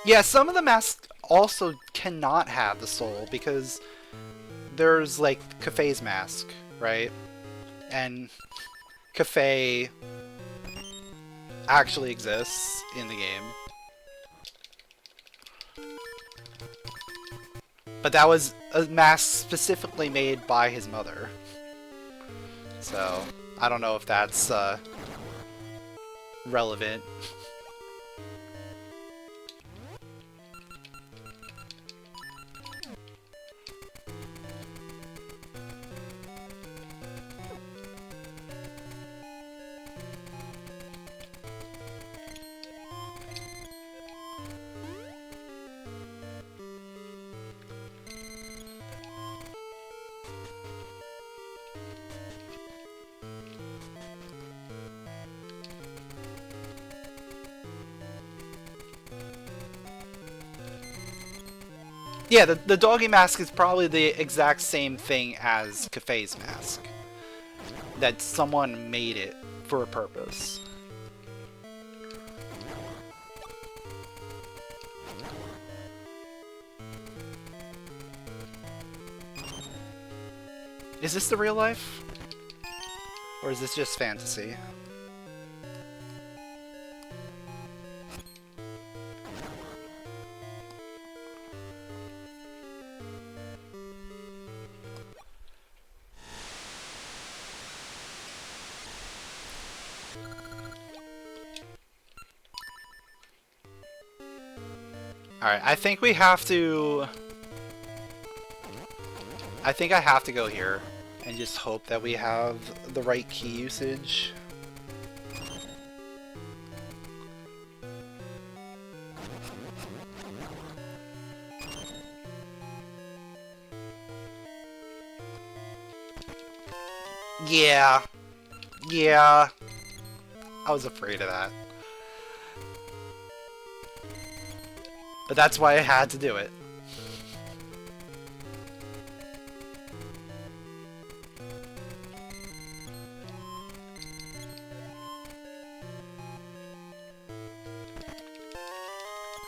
Yeah, some of the masks also cannot have the soul because there's like Kafei's mask, right? And Kafei actually exists in the game. But that was a mask specifically made by his mother. So, I don't know if that's relevant. Yeah, the doggy mask is probably the exact same thing as Kafei's mask. That someone made it for a purpose. Is this the real life? Or is this just fantasy? Alright, I think we have to... I think I have to go here and just hope that we have the right key usage. Yeah. Yeah. I was afraid of that. But that's why I had to do it.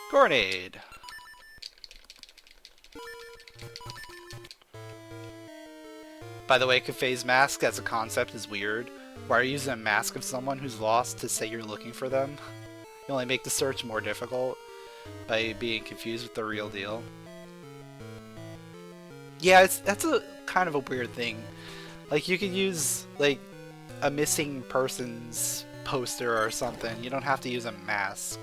Grenade. By the way, Kafei's mask as a concept is weird. Why are you using a mask of someone who's lost to say you're looking for them? You only make the search more difficult by being confused with the real deal. Yeah, that's a kind of a weird thing. Like, you could use, like, a missing person's poster or something. You don't have to use a mask.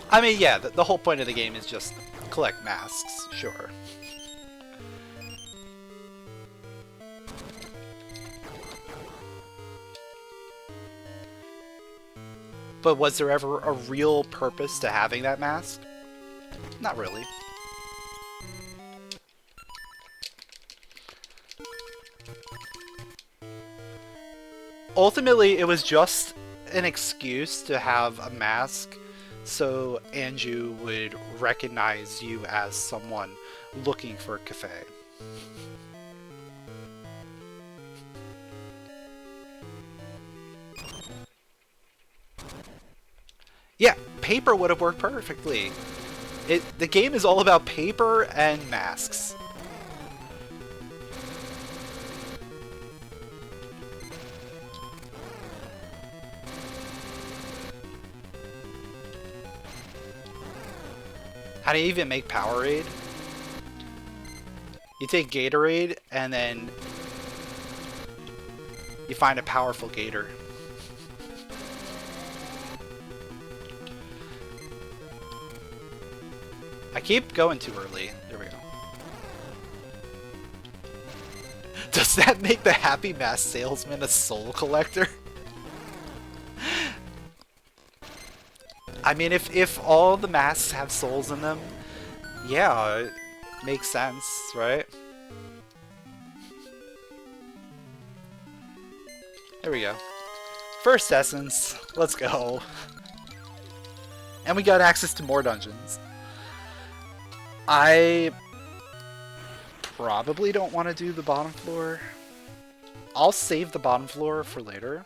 I mean, yeah, the whole point of the game is just collect masks, sure. But was there ever a real purpose to having that mask? Not really. Ultimately, it was just an excuse to have a mask so Anju would recognize you as someone looking for a cafe. Yeah, paper would have worked perfectly. The game is all about paper and masks. How do you even make Powerade? You take Gatorade and then you find a powerful gator. I keep going too early. There we go. Does that make the Happy Mask Salesman a soul collector? I mean, if all the masks have souls in them, yeah, it makes sense, right? There we go. First essence. Let's go. And we got access to more dungeons. I probably don't want to do the bottom floor. I'll save the bottom floor for later.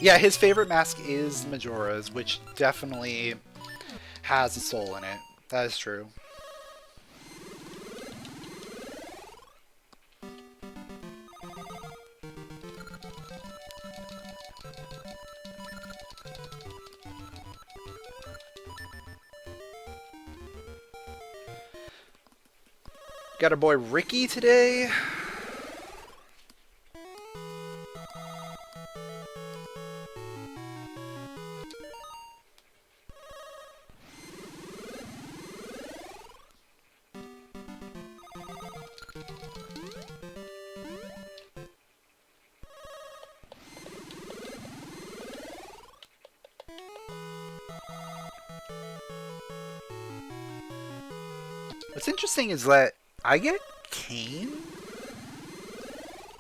Yeah, his favorite mask is Majora's, which definitely has a soul in it. That is true. Got our boy Ricky today. What's interesting is that I get Cane,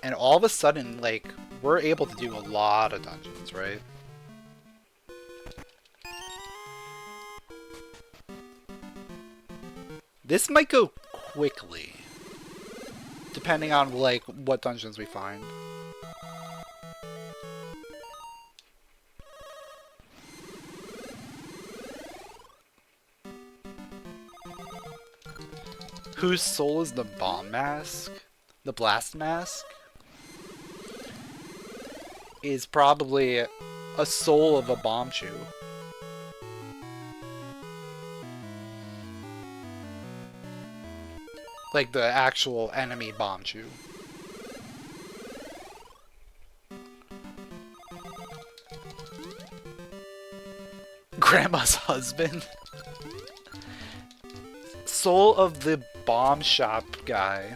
and all of a sudden, like, we're able to do a lot of dungeons, right? This might go quickly, depending on, like, what dungeons we find. Whose soul is the bomb mask? The blast mask? Is probably a soul of a bomb chew. Like the actual enemy bomb chew. Grandma's husband? Soul of the bomb shop guy.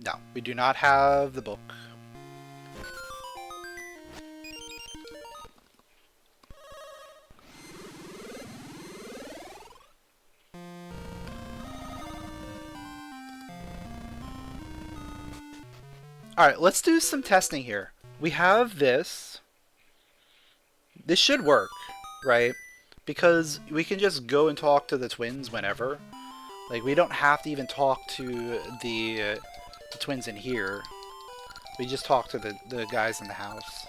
No, we do not have the book. Alright, let's do some testing here. We have this. This should work, right? Because we can just go and talk to the twins whenever. Like, we don't have to even talk to the twins in here. We just talk to the guys in the house.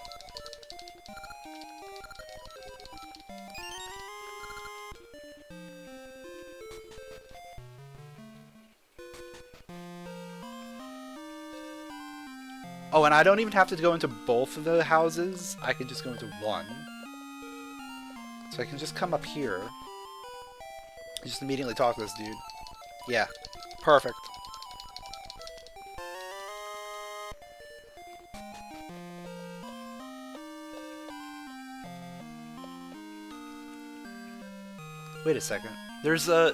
Oh, and I don't even have to go into both of the houses. I can just go into one. So I can just come up here. Just immediately talk to this dude. Yeah. Perfect. Wait a second. There's a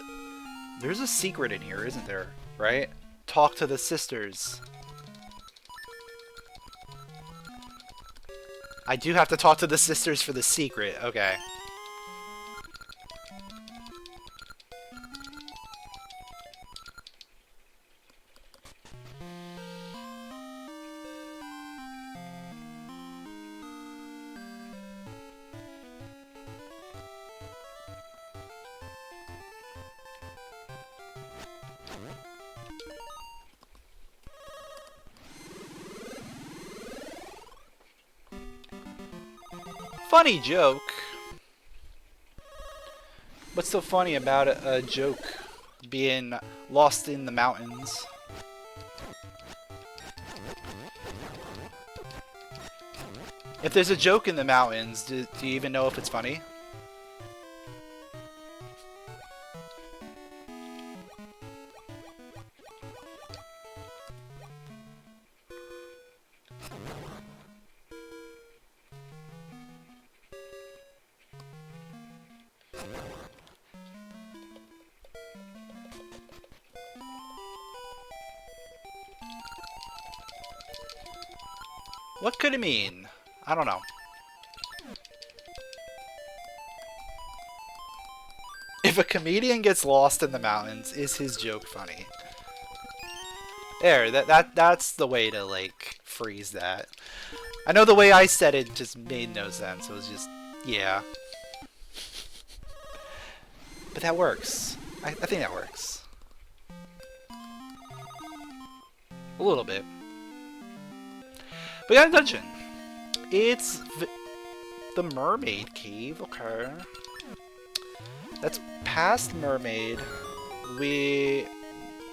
secret in here, isn't there? Right? Talk to the sisters. I do have to talk to the sisters for the secret. Okay. Funny joke. What's so funny about a joke being lost in the mountains? If there's a joke in the mountains, do you even know if it's funny? What could it mean? I don't know. If a comedian gets lost in the mountains, is his joke funny? There, that's the way to, like, freeze that. I know the way I said it just made no sense. It was just, yeah. But that works. I think that works. A little bit. We got a dungeon. It's the Mermaid Cave. Okay. That's past Mermaid. We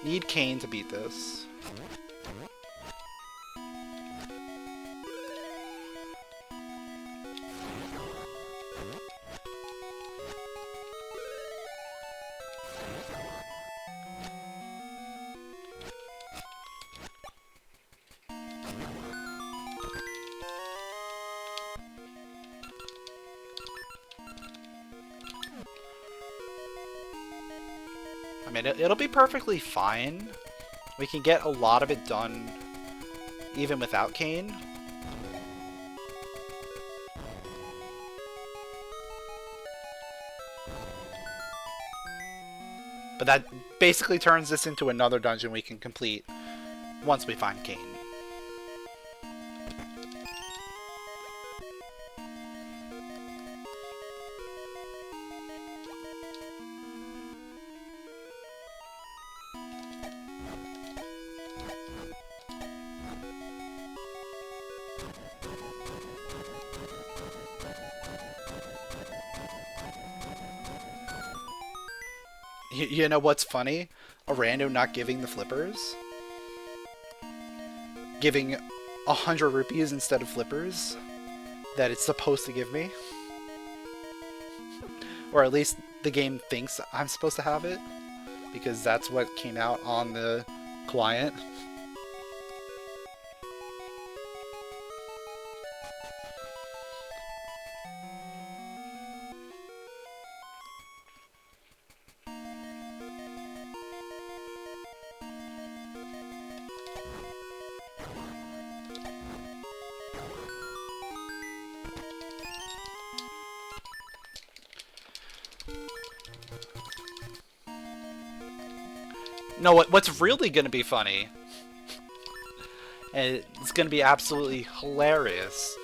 need Cain to beat this. I mean, it'll be perfectly fine. We can get a lot of it done even without Cain. But that basically turns this into another dungeon we can complete once we find Cain. You know what's funny? A rando not giving the flippers. Giving 100 rupees instead of flippers that it's supposed to give me. Or at least the game thinks I'm supposed to have it, because that's what came out on the client. No, what's really going to be funny, and it's going to be absolutely hilarious,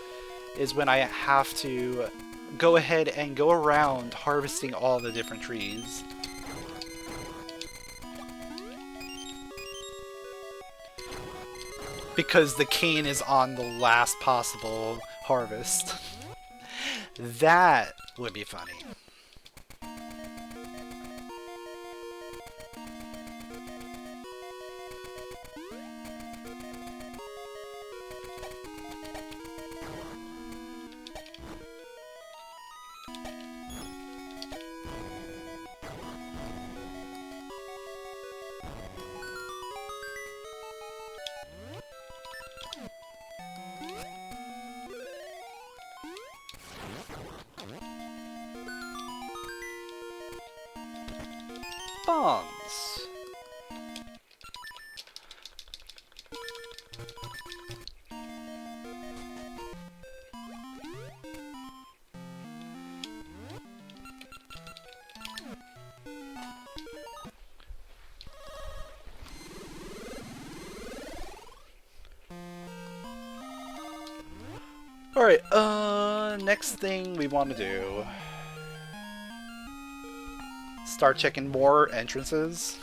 is when I have to go ahead and go around harvesting all the different trees. Because the cane is on the last possible harvest. That would be funny. bombs. Alright, next thing we want to do, start checking more entrances.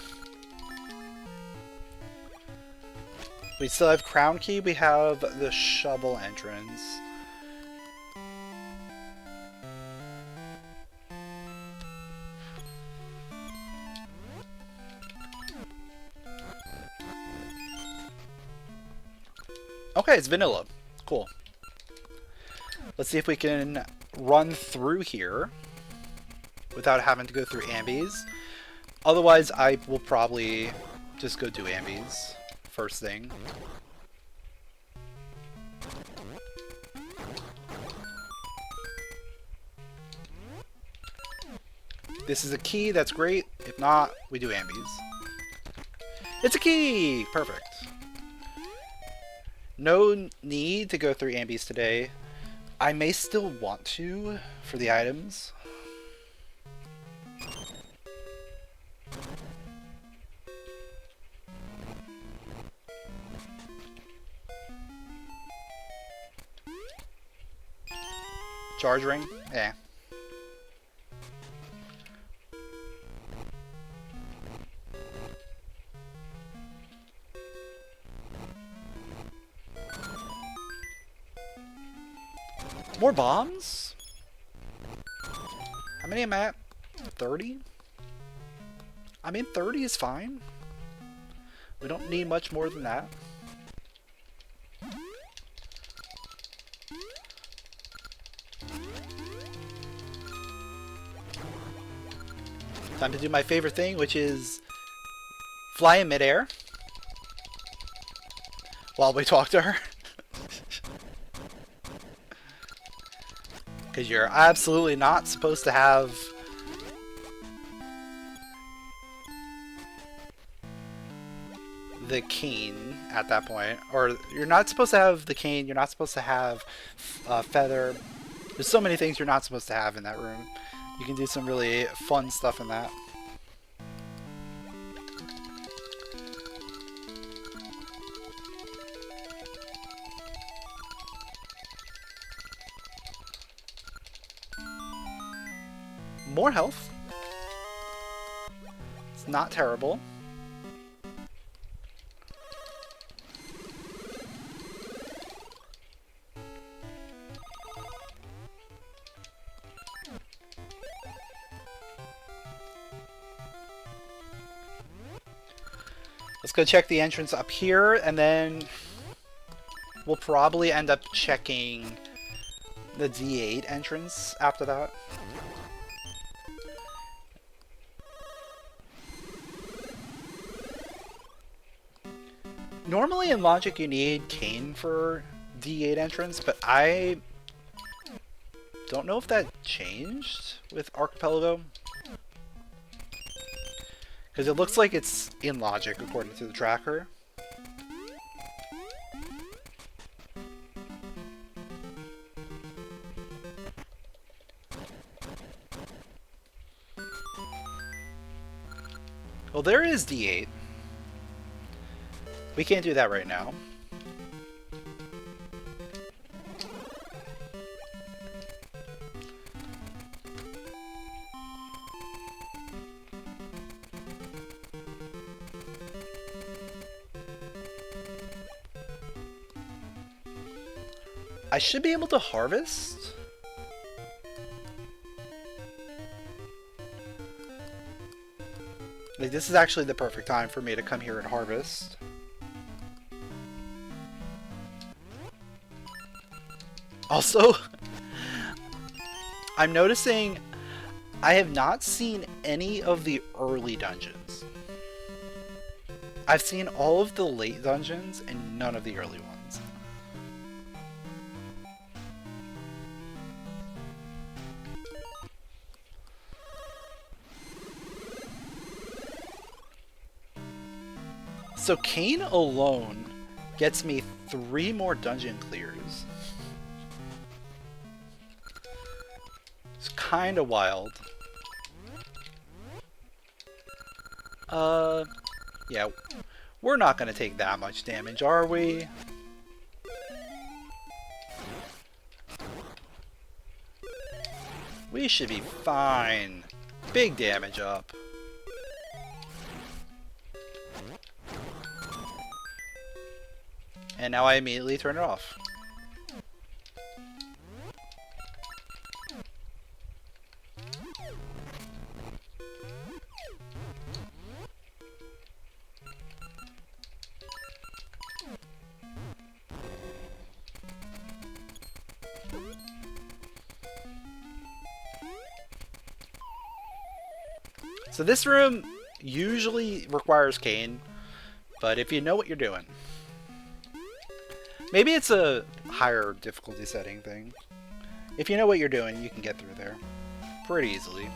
We still have Crown Key, we have the shovel entrance. Okay, it's vanilla. Cool. Let's see if we can run through here without having to go through ambies. Otherwise, I will probably just go do ambies first thing. This is a key, that's great. If not, we do ambies. It's a key! Perfect. No need to go through ambies today. I may still want to for the items. Charge ring? Eh. More bombs? How many am I at? 30? I mean, 30 is fine. We don't need much more than that. Time to do my favorite thing, which is fly in midair while we talk to her. Because you're absolutely not supposed to have the cane at that point. Or you're not supposed to have the cane, you're not supposed to have feather. There's so many things you're not supposed to have in that room. You can do some really fun stuff in that. More health. It's not terrible. Let's go check the entrance up here, and then we'll probably end up checking the D8 entrance after that. Normally in Logic you need cane for D8 entrance, but I don't know if that changed with Archipelago. Because it looks like it's in Logic according to the tracker. Well, there is D8. We can't do that right now. I should be able to harvest. Like, this is actually the perfect time for me to come here and harvest. Also, I'm noticing I have not seen any of the early dungeons. I've seen all of the late dungeons and none of the early ones. So Kane alone gets me 3 more dungeon clears. It's kinda wild. Yeah, we're not gonna take that much damage, are we? We should be fine. Big damage up. And now I immediately turn it off. So this room usually requires Kane, but if you know what you're doing. Maybe it's a higher difficulty setting thing. If you know what you're doing, you can get through there pretty easily.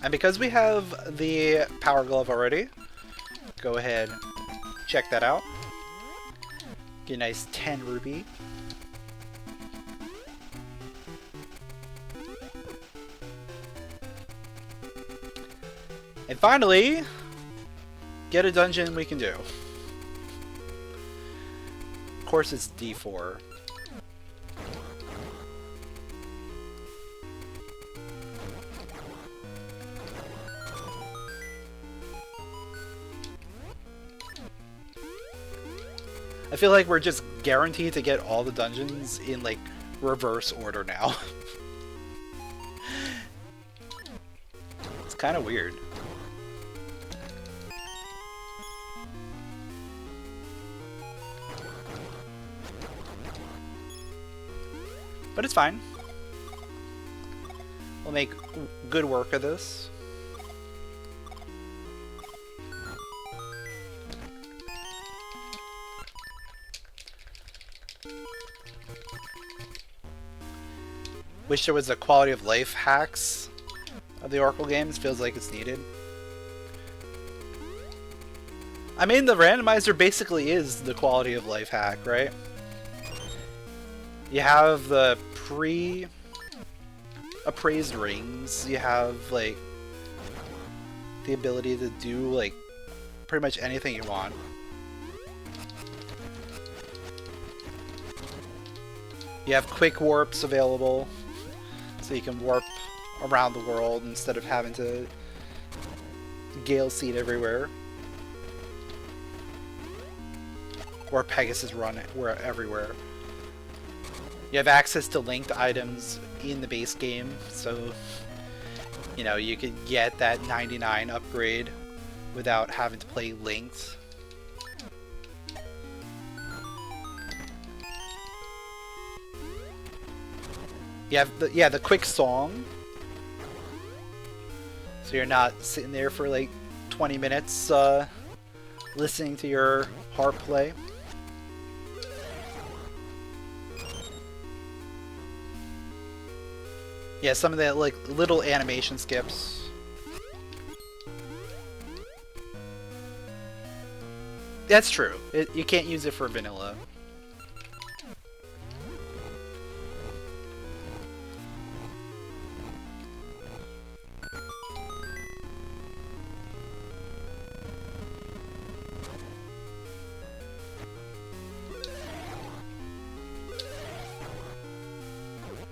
And because we have the Power Glove already, go ahead, check that out. Get a nice 10 rupee. And finally, get a dungeon we can do. Of course it's D4. I feel like we're just guaranteed to get all the dungeons in, like, reverse order now. It's kind of weird. But it's fine. We'll make good work of this. Wish there was a quality of life hacks of the Oracle games. Feels like it's needed. I mean, the randomizer basically is the quality of life hack, right? You have the pre-appraised rings. You have, like, the ability to do, like, pretty much anything you want. You have quick warps available, so you can warp around the world instead of having to Gale Seed everywhere. Or Pegasus Run everywhere. You have access to linked items in the base game, so you know, you could get that 99 upgrade without having to play linked. You have the quick song, so you're not sitting there for like 20 minutes listening to your harp play. Yeah, some of the like little animation skips. That's true. You can't use it for vanilla.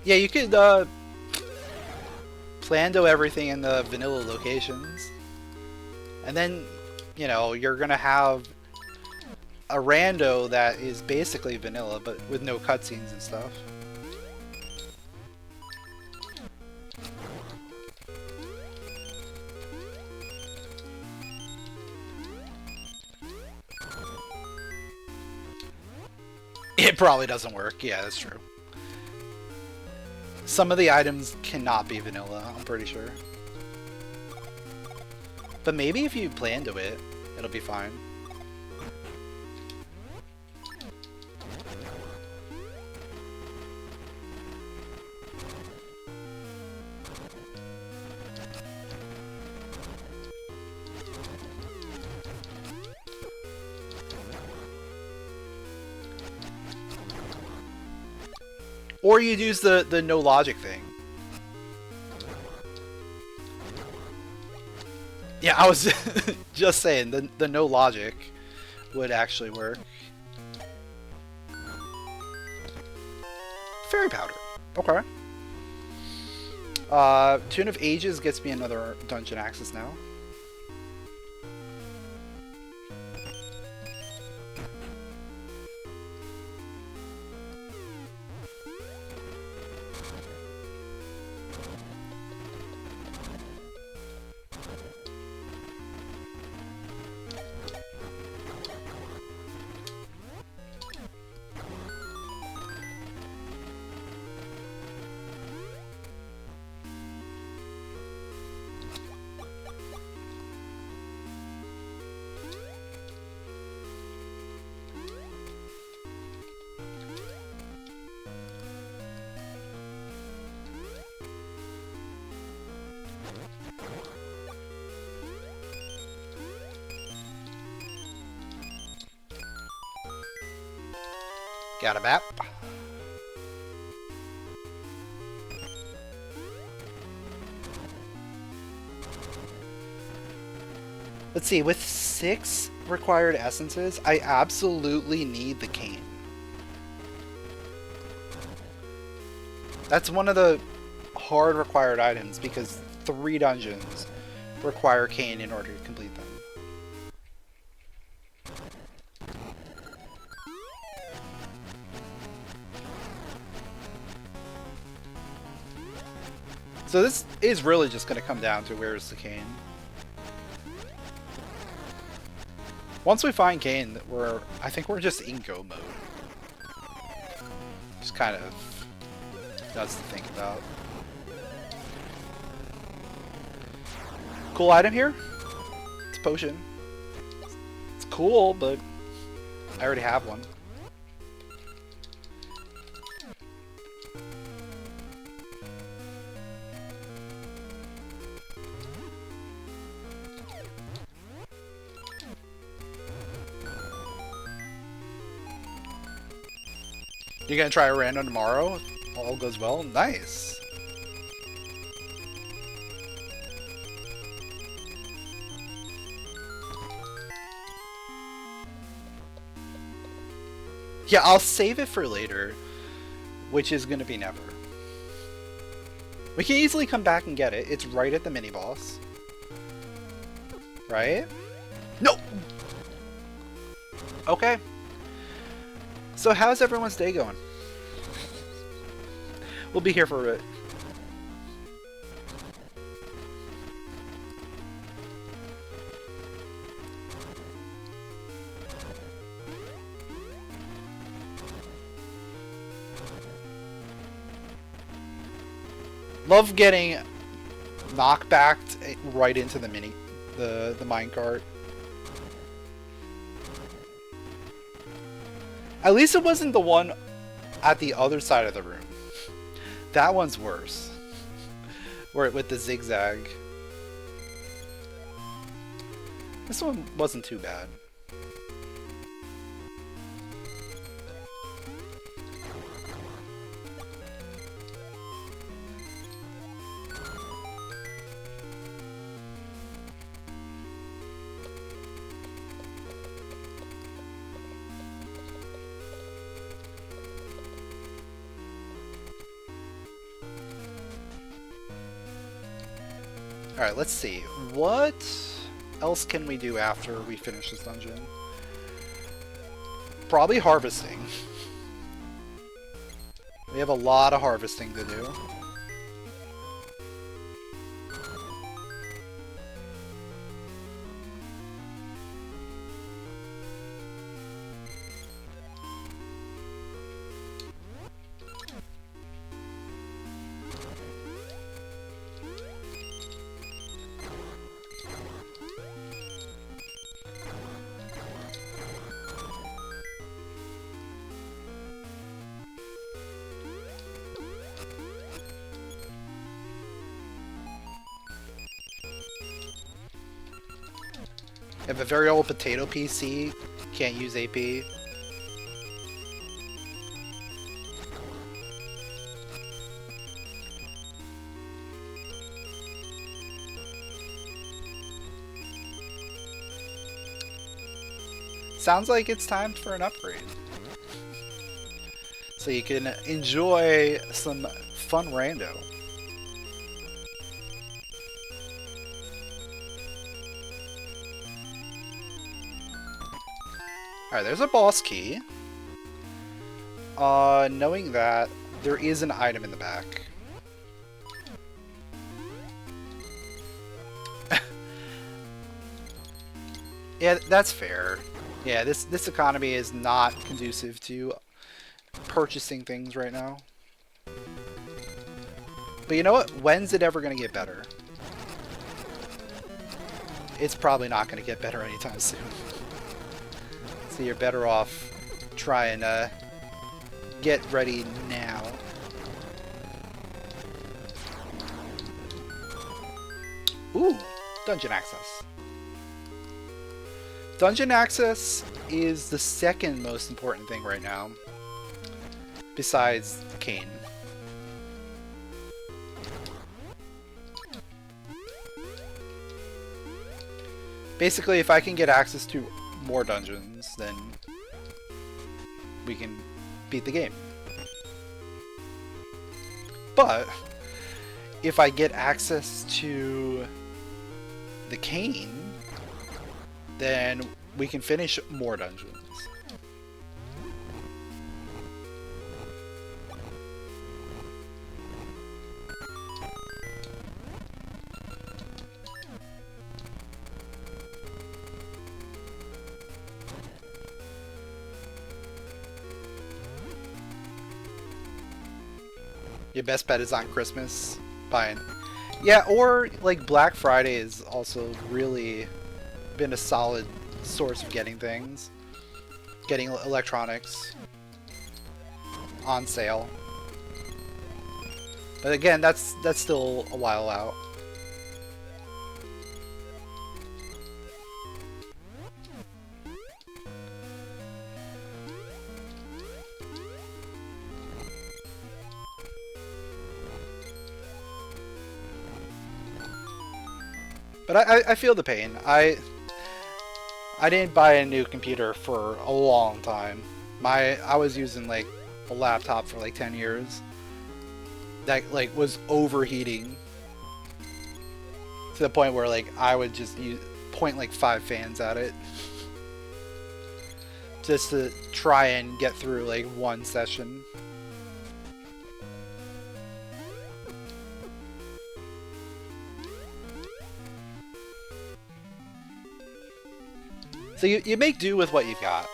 Yeah, you could plando everything in the vanilla locations, and then, you know, you're gonna have a rando that is basically vanilla, but with no cutscenes and stuff. It probably doesn't work. Yeah, that's true. Some of the items cannot be vanilla, I'm pretty sure. But maybe if you play into it, it'll be fine. Or you'd use the no logic thing. Yeah, I was just saying, the no logic would actually work. Fairy powder. Okay. Tune of Ages gets me another dungeon access now. Got a map. Let's see, with 6 required essences, I absolutely need the cane. That's one of the hard required items because 3 dungeons require cane in order to complete them. So this is really just going to come down to where's the cane. Once we find cane, I think we're just in go mode. Just kind of nuts to think about. Cool item here. It's a potion. It's cool, but I already have one. You gonna try a random tomorrow? All goes well? Nice! Yeah, I'll save it for later, which is gonna be never. We can easily come back and get it. It's right at the mini-boss. Right? No! Okay. So how's everyone's day going? We'll be here for a bit. Love getting knockbacked right into the minecart. At least it wasn't the one at the other side of the room. That one's worse. Where with the zigzag. This one wasn't too bad. Alright, let's see. What else can we do after we finish this dungeon? Probably harvesting. We have a lot of harvesting to do. have a very old potato PC, can't use AP. Sounds like it's time for an upgrade. So you can enjoy some fun rando. Alright, there's a boss key. Knowing that, there is an item in the back. Yeah, that's fair. Yeah, this economy is not conducive to purchasing things right now. But you know what? When's it ever going to get better? It's probably not going to get better anytime soon. So you're better off trying to get ready now. Ooh, dungeon access. Dungeon access is the second most important thing right now, besides Cain. Basically, if I can get access to more dungeons, then we can beat the game. But if I get access to the Cain, then we can finish more dungeons. Your best bet is on Christmas. Fine. Yeah, or like Black Friday has also really been a solid source of getting things. Getting electronics on sale. But again, that's still a while out. But I feel the pain. I didn't buy a new computer for a long time. I was using like a laptop for like 10 years. That like was overheating to the point where like I would just point like 5 fans at it just to try and get through like one session. So you make do with what you've got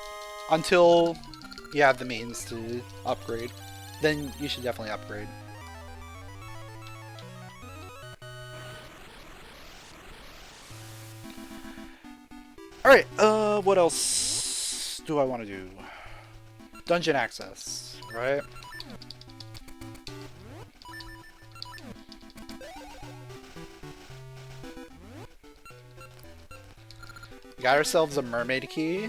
until you have the means to upgrade. Then you should definitely upgrade. Alright, what else do I want to do? Dungeon access, right? We got ourselves a mermaid key.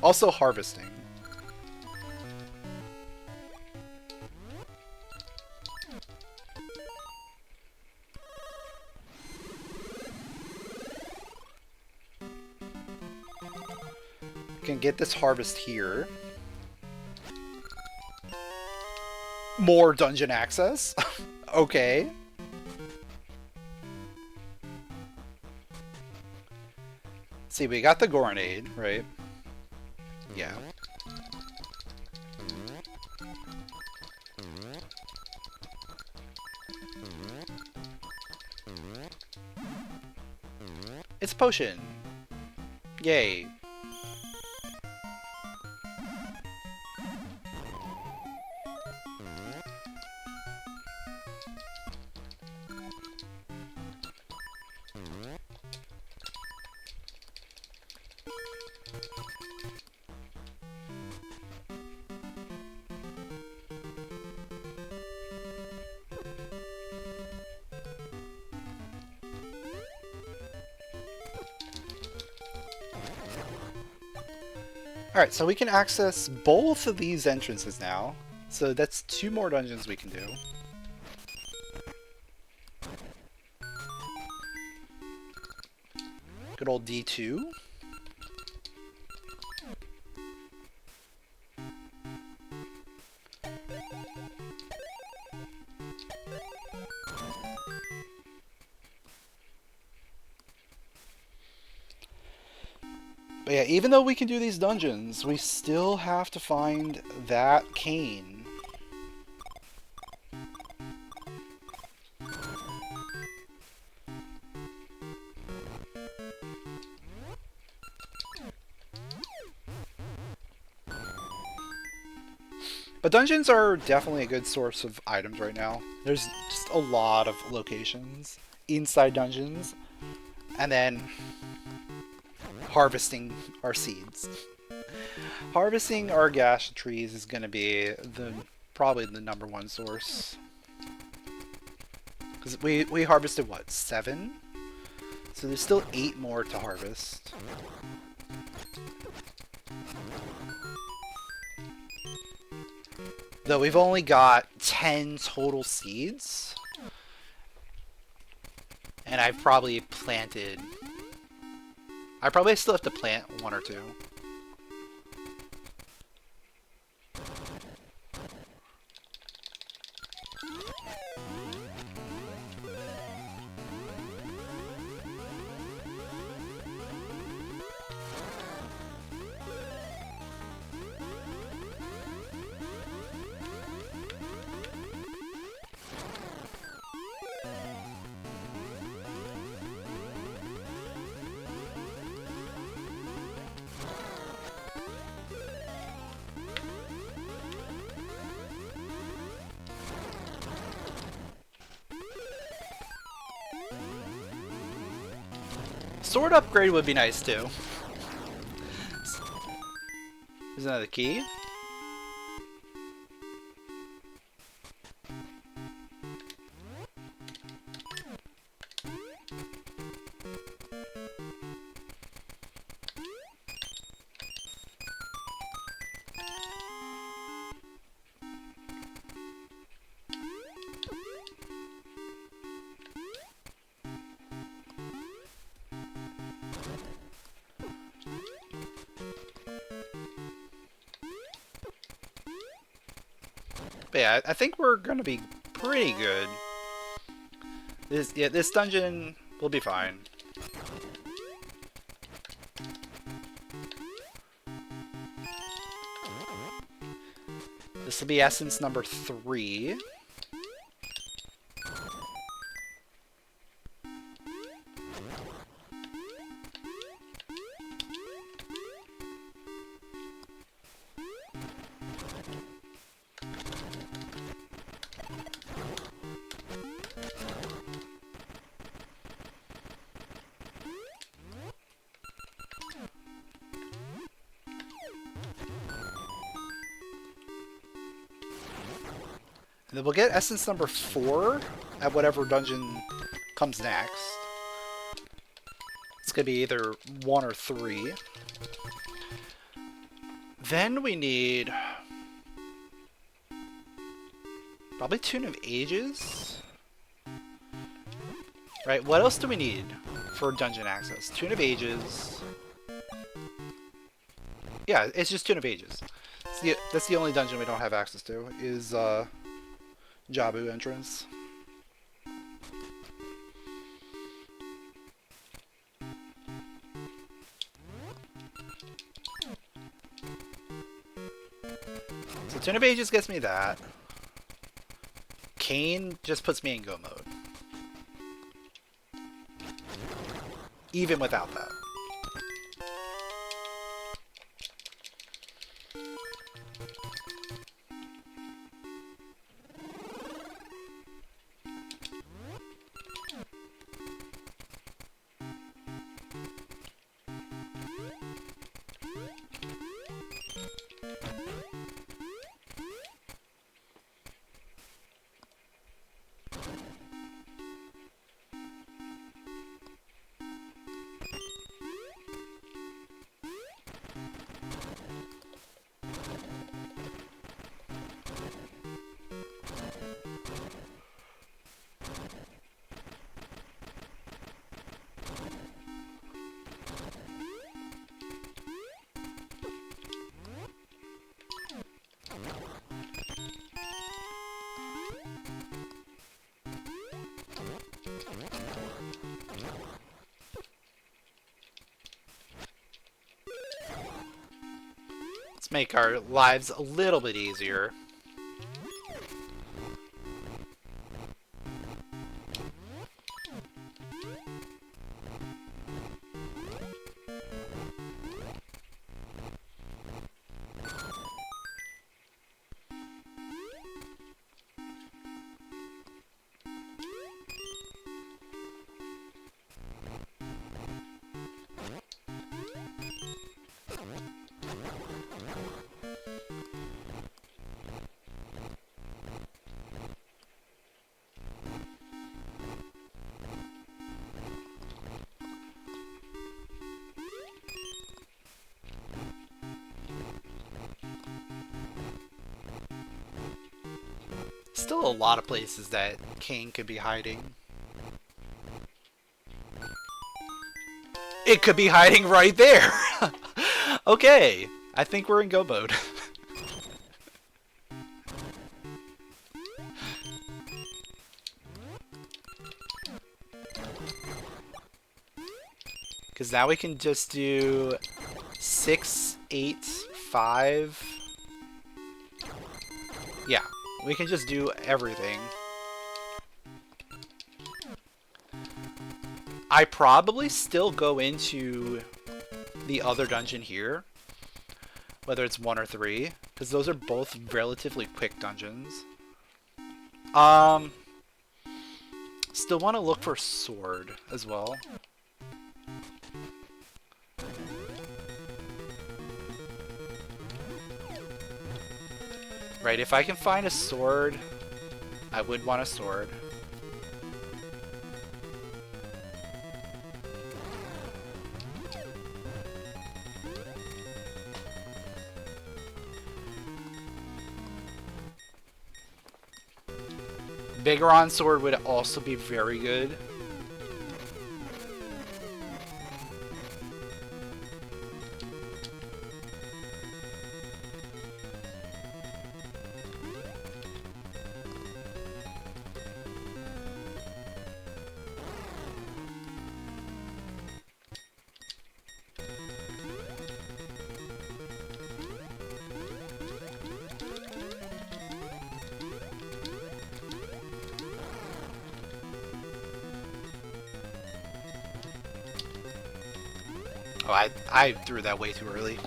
Also harvesting. We can get this harvest here. More dungeon access. Okay. See, we got the Goronade, right? Yeah. It's a potion. Yay. Alright, so we can access both of these entrances now. So that's 2 more dungeons we can do. Good old D2. But yeah, even though we can do these dungeons, we still have to find that cane. But dungeons are definitely a good source of items right now. There's just a lot of locations inside dungeons, and then harvesting our seeds. Harvesting our Gasha trees is going to be probably the #1 source. Because we harvested, what, 7? So there's still 8 more to harvest. Though we've only got 10 total seeds. And I've probably planted... I probably still have to plant 1 or 2. Sword upgrade would be nice too. Is another key? But yeah, I think we're gonna be pretty good. This dungeon will be fine. This will be essence number 3. And then we'll get essence number 4 at whatever dungeon comes next. It's gonna be either 1 or 3. Then we need probably Tune of Ages. Right, what else do we need for dungeon access? Tune of Ages. Yeah, it's just Tune of Ages. That's the only dungeon we don't have access to, is Jabu entrance. So Tune of Ages gets me that. Cane just puts me in go mode. Even without that. Let's make our lives a little bit easier. Still a lot of places that King could be hiding. It could be hiding right there! Okay, I think we're in go mode. Because now we can just do 6, 8, 5. Yeah, we can just do everything. I probably still go into the other dungeon here, whether it's 1 or 3, because those are both relatively quick dungeons. Still want to look for sword as well. Right, if I can find a sword, I would want a sword. Bigoron sword would also be very good. Oh, I threw that way too early.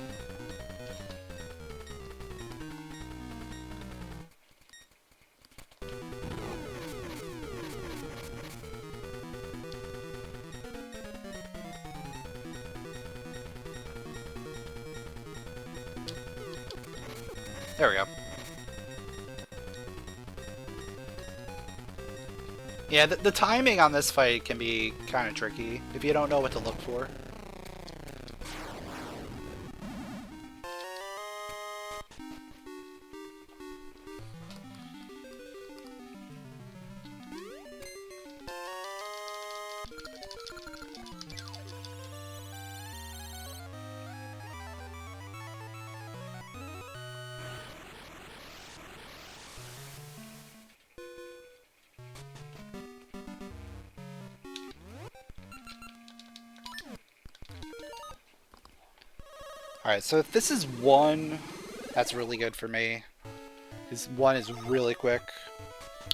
There we go. Yeah, the timing on this fight can be kind of tricky if you don't know what to look for. Alright, so if this is 1, that's really good for me. Because 1 is really quick.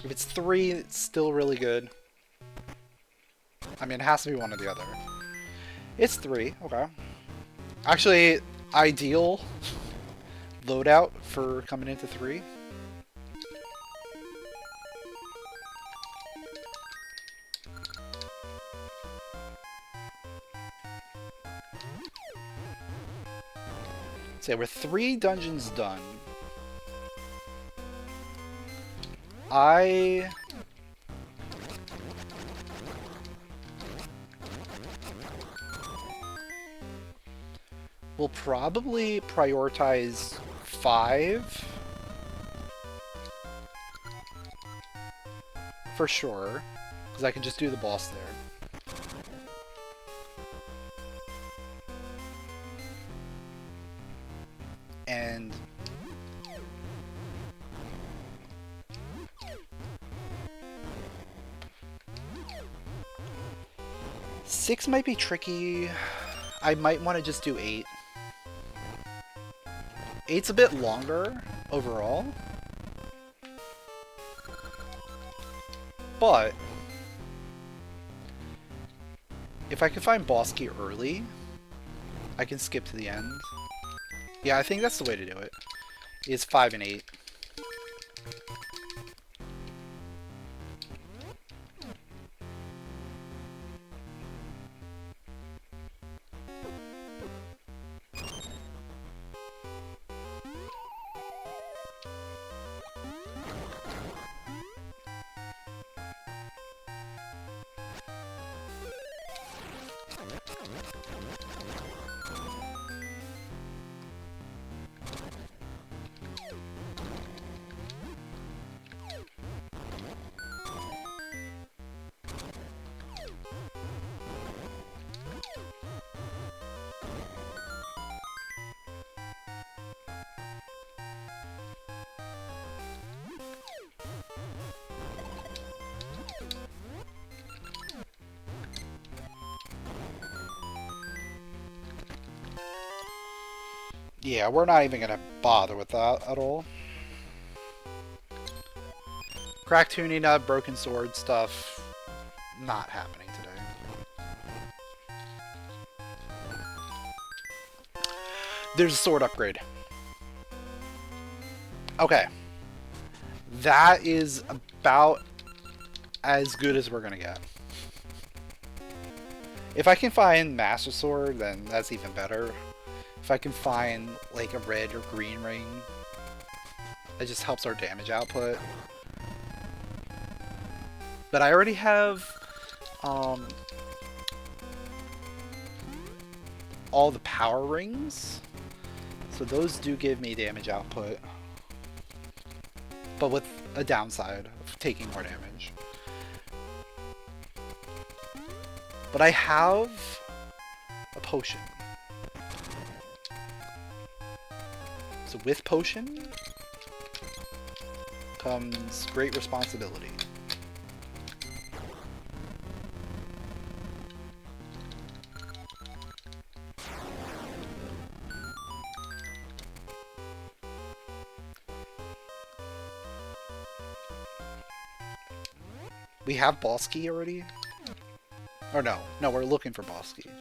If it's 3, it's still really good. I mean, it has to be one or the other. It's 3, okay. Actually, ideal loadout for coming into 3. So we're 3 dungeons done. I will probably prioritize 5 for sure, because I can just do the boss there. And 6 might be tricky. I might want to just do 8. 8's a bit longer overall. But if I can find boss key early, I can skip to the end. Yeah, I think that's the way to do it. It's 5 and 8. Yeah, we're not even gonna bother with that at all. Crack tuning up, broken sword stuff, not happening today. There's a sword upgrade. Okay. That is about as good as we're gonna get. If I can find Master Sword, then that's even better. If I can find like a red or green ring, it just helps our damage output. But I already have all the power rings, so those do give me damage output, but with a downside of taking more damage. But I have a potion. So with potion comes great responsibility. We have boss key already? Or no, we're looking for boss key.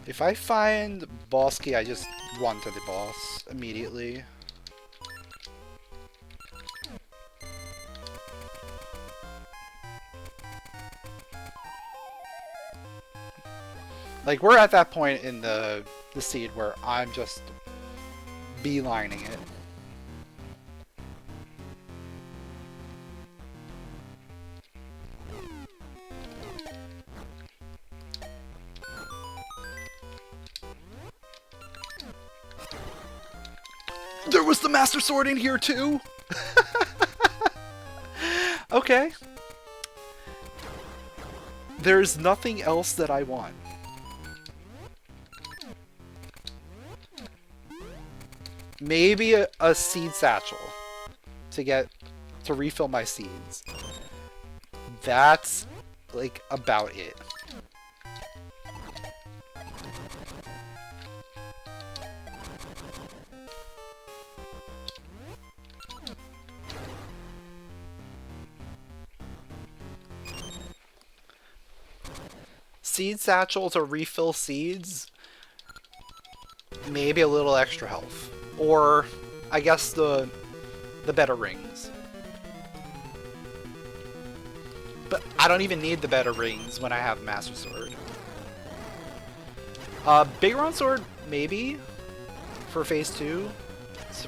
If I find boss key, I just run to the boss immediately. Like, we're at that point in the seed where I'm just beelining it. There was the Master Sword in here too! Okay. There's nothing else that I want. Maybe a seed satchel to refill my seeds. That's like about it. Seed satchel to refill seeds. Maybe a little extra health. Or, I guess the better rings. But I don't even need the better rings when I have Master Sword. Big Round Sword, maybe, for Phase 2,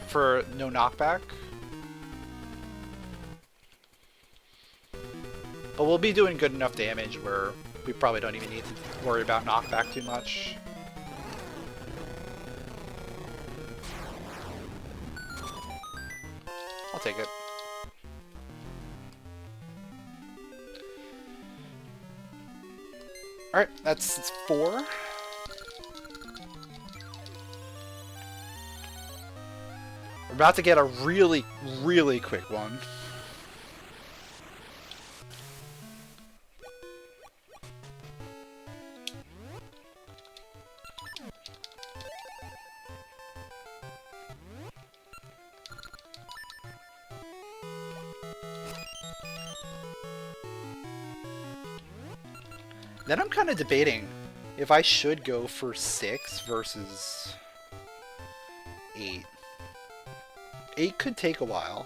for no knockback. But we'll be doing good enough damage where we probably don't even need to worry about knockback too much. I'll take it. Alright, that's 4. We're about to get a really, really quick one. Then I'm kind of debating if I should go for 6 versus 8. 8 could take a while.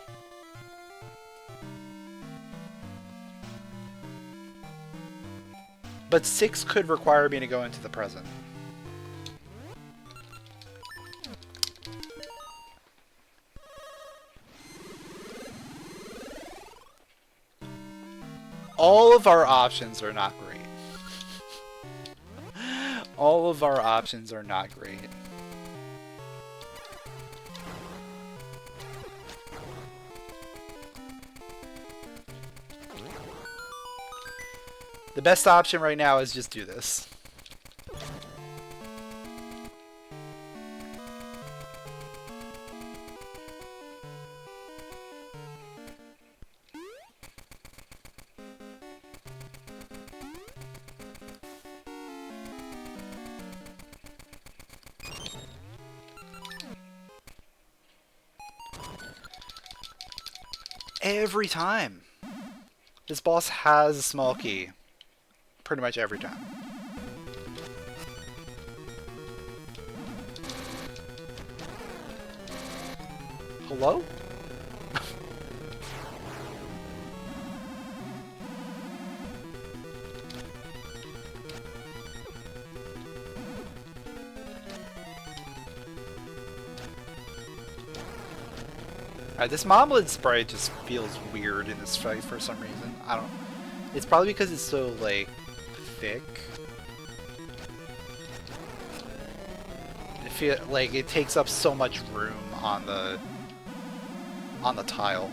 But 6 could require me to go into the present. All of our options are not great. All of our options are not great. The best option right now is just do this. Every time. This boss has a small key. Pretty much every time. Hello? This Moblin sprite just feels weird in this fight for some reason. I don't... It's probably because it's so, like, thick. I feel like it takes up so much room on the tile.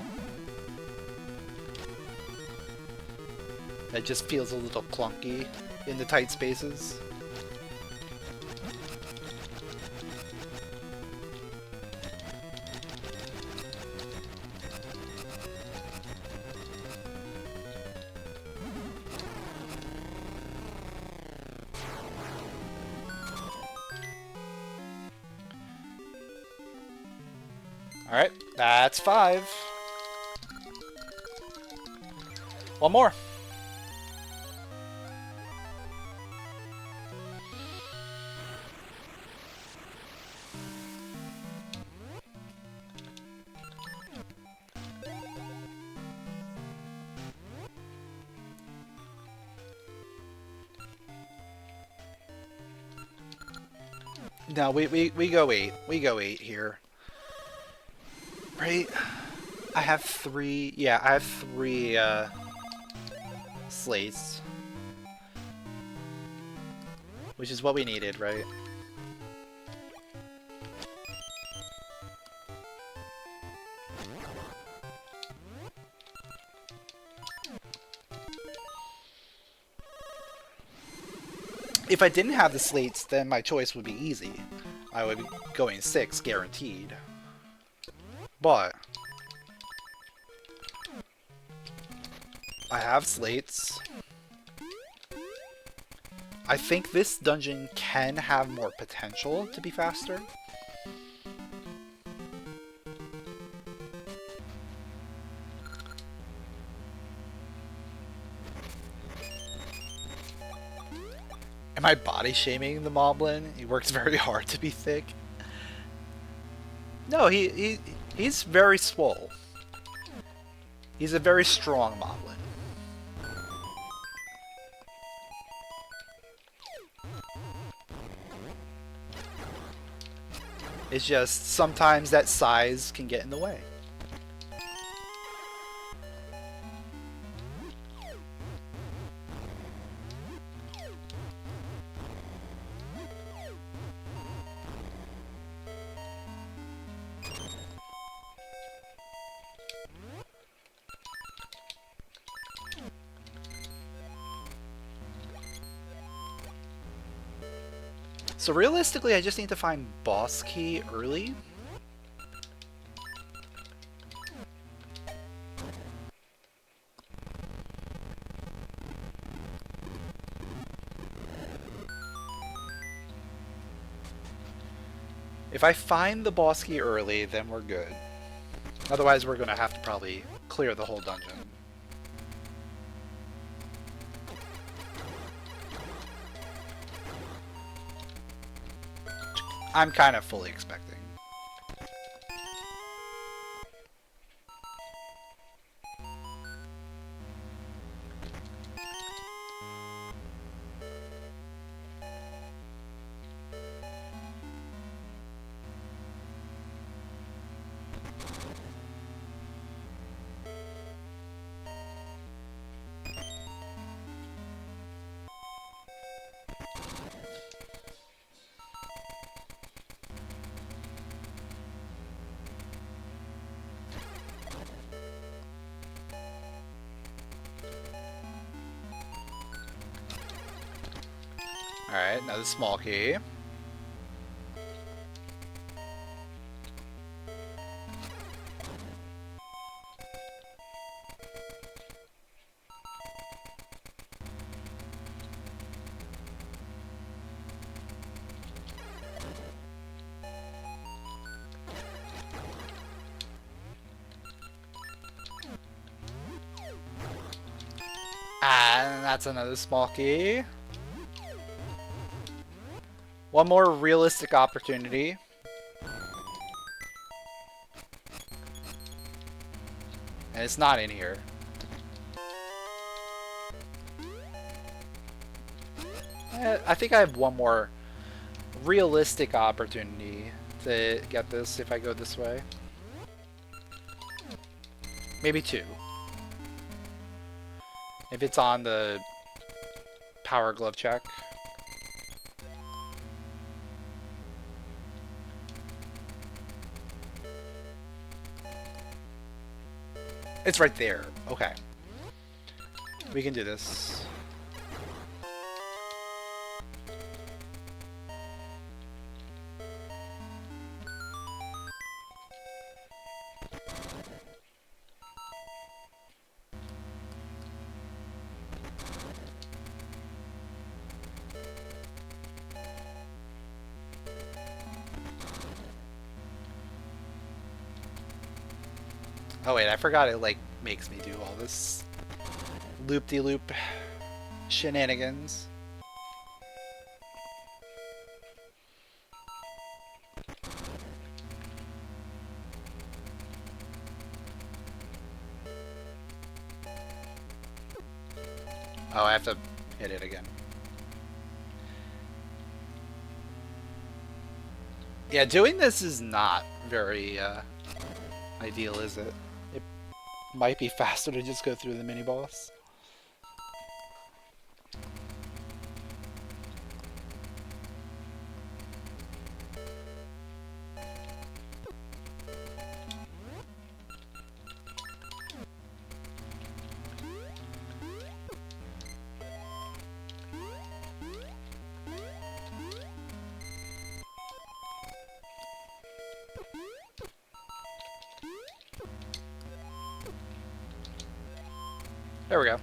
It just feels a little clunky in the tight spaces. Alright, that's 5. One more. No, we go 8. We go 8 here. Right? I have 3... Yeah, I have 3, slates. Which is what we needed, right? If I didn't have the slates, then my choice would be easy. I would be going 6, guaranteed. But I have slates. I think this dungeon can have more potential to be faster. Am I body shaming the Moblin? He works very hard to be thick. No, he's very swole. He's a very strong Moblin. It's just sometimes that size can get in the way. So realistically, I just need to find boss key early. If I find the boss key early, then we're good. Otherwise, we're going to have to probably clear the whole dungeon. I'm kind of fully expecting. Alright, another small key. And that's another small key. One more realistic opportunity. And it's not in here. I think I have one more realistic opportunity to get this if I go this way. Maybe two. If it's on the power glove check. It's right there. Okay. We can do this. Oh wait, I forgot it like makes me do all this loop-de-loop shenanigans. Oh, I have to hit it again. Yeah, doing this is not very ideal, is it? It might be faster to just go through the mini-boss. There we go.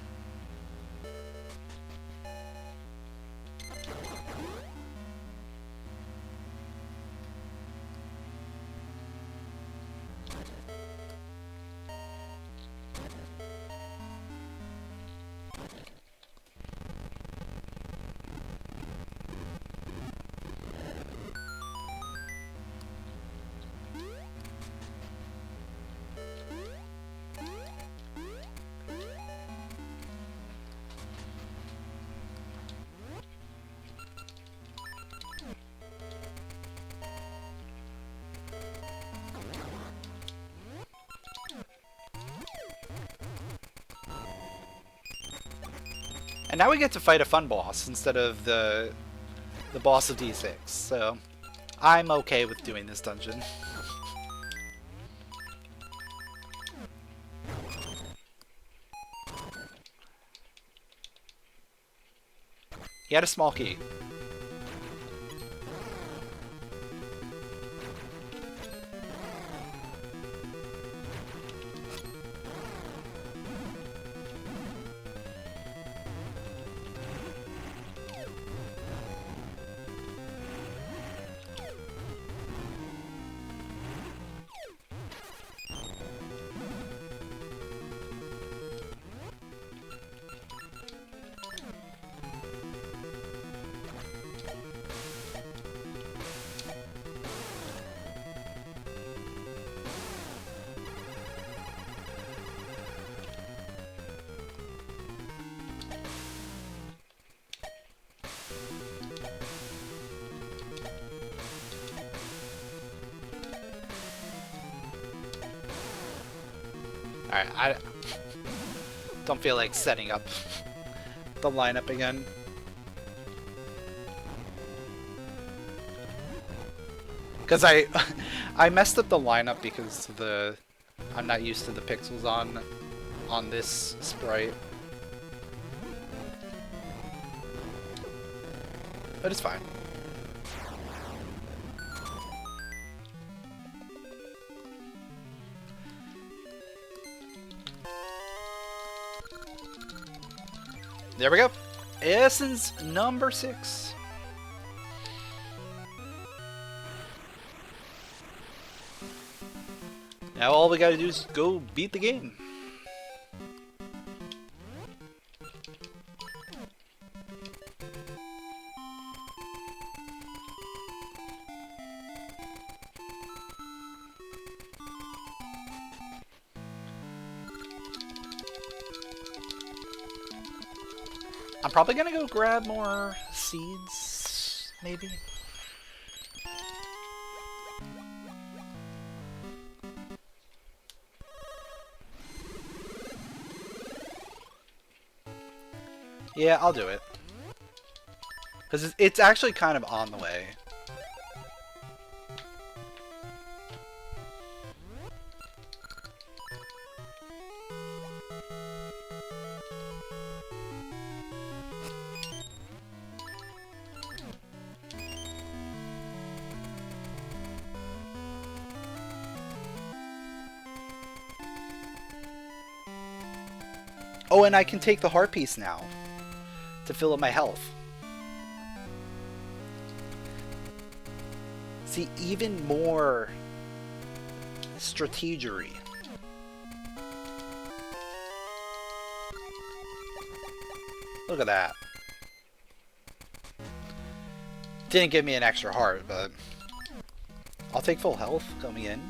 And now we get to fight a fun boss instead of the boss of D6, so I'm okay with doing this dungeon. He had a small key. Alright, I don't feel like setting up the lineup again. Because I messed up the lineup because I'm not used to the pixels on this sprite. But it's fine. There we go. Essence number 6. Now all we gotta do is go beat the game. I'm probably gonna go grab more seeds, maybe. Yeah, I'll do it. Because it's actually kind of on the way. Oh, and I can take the heart piece now to fill up my health. See, even more strategery. Look at that. Didn't give me an extra heart, but I'll take full health coming in.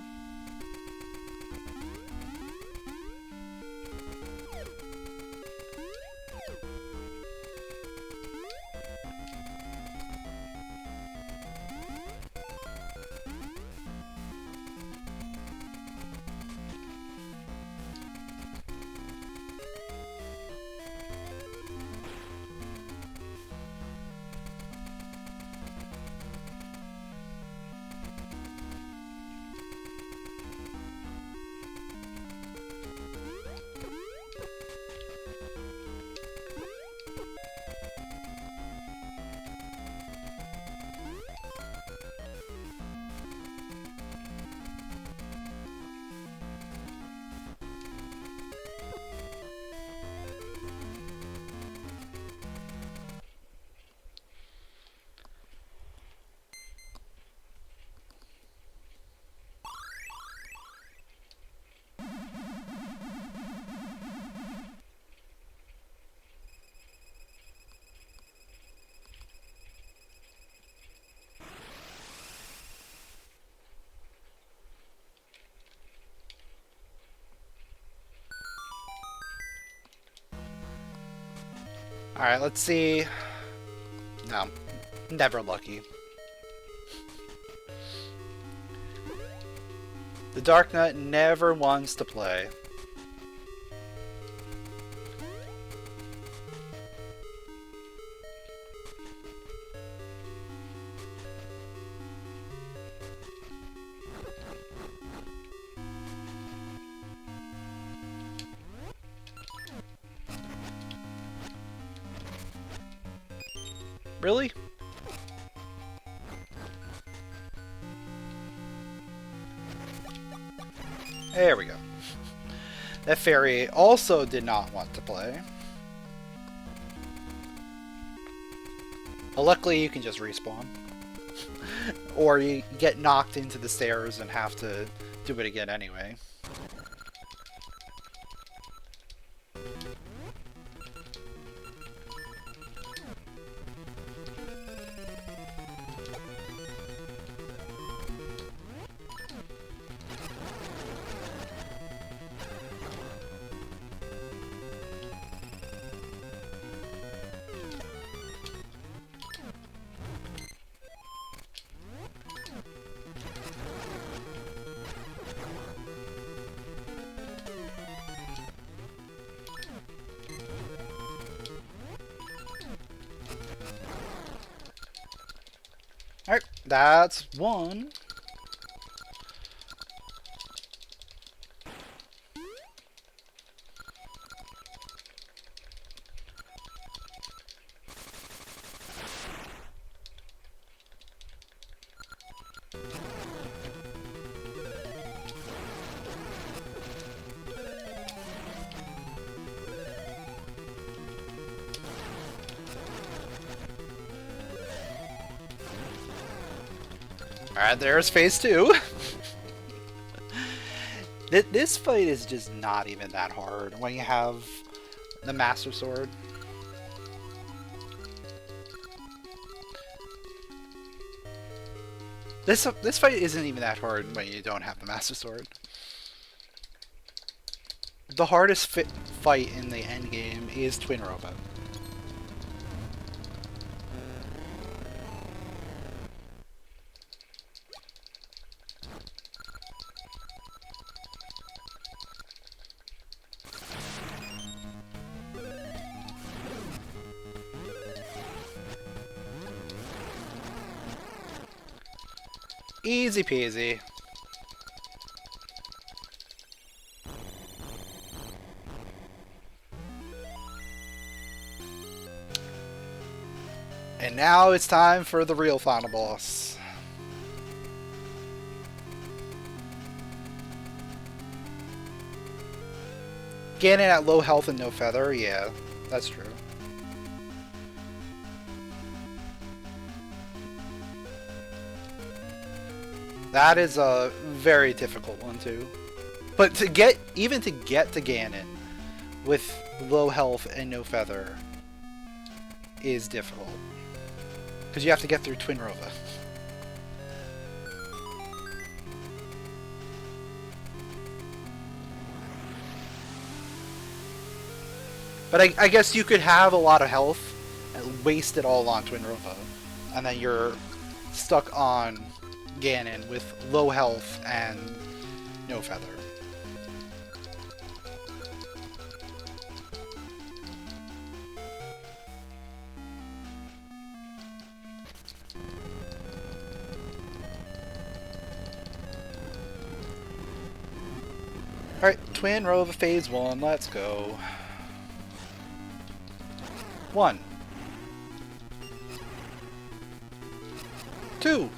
Alright, let's see. No, never lucky. The Dark Knight never wants to play. Really? There we go. That fairy also did not want to play. Well, luckily you can just respawn. Or you get knocked into the stairs and have to do it again anyway. That's one. Alright, there's phase 2. This fight is just not even that hard when you have the Master Sword. This fight isn't even that hard when you don't have the Master Sword. The hardest fight in the endgame is Twin Robot. Easy peasy. And now it's time for the real final boss. Ganon at low health and no feather, yeah, that's true. That is a very difficult one too. But to get to Ganon with low health and no feather is difficult. Because you have to get through Twin Rova. But I guess you could have a lot of health and waste it all on Twin Rova. And then you're stuck on Ganon with low health and no feather. Alright, Twin Rova phase 1, let's go. 1. 2.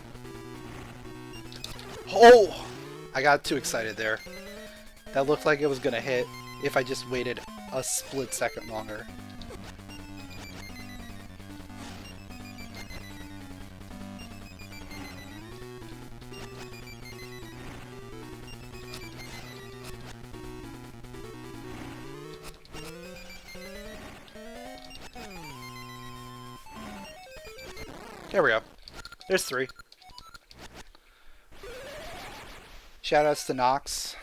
Oh! I got too excited there. That looked like it was gonna hit if I just waited a split second longer. There we go. There's 3. Shoutouts to Nox.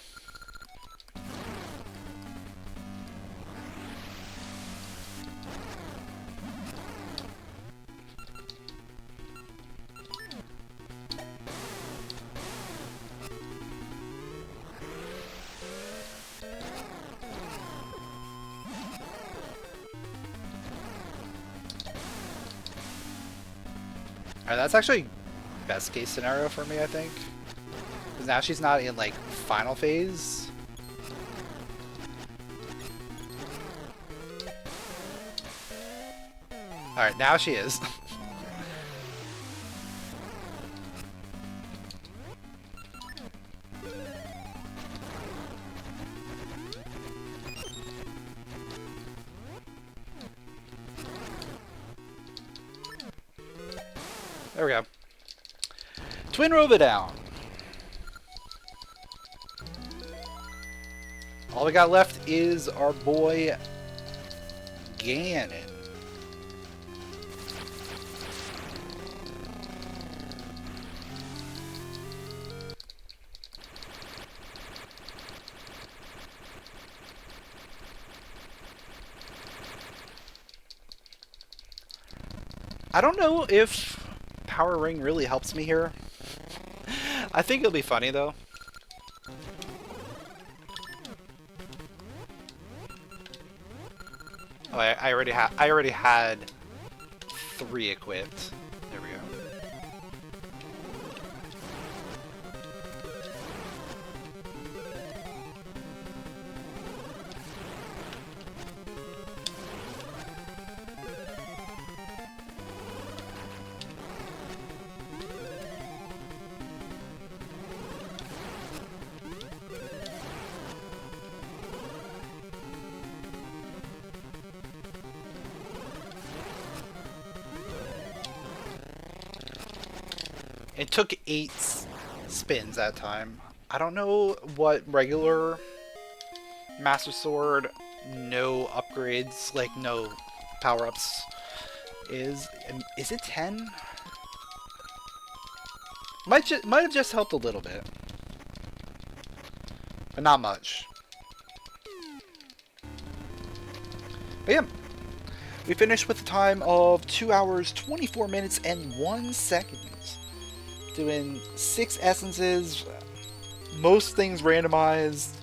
Alright, that's actually best case scenario for me, I think. Because now she's not in, like, final phase. Alright, now she is. There we go. Twin Rova down. All we got left is our boy Ganon. I don't know if Power Ring really helps me here. I think it'll be funny though. Oh, I already had 3 equipped. There we go. It took 8 spins that time. I don't know what regular Master Sword, no upgrades, like no power-ups is. Is it 10? Might have just helped a little bit. But not much. But yeah. We finished with a time of 2 hours, 24 minutes, and 1 second. Doing 6 essences, most things randomized.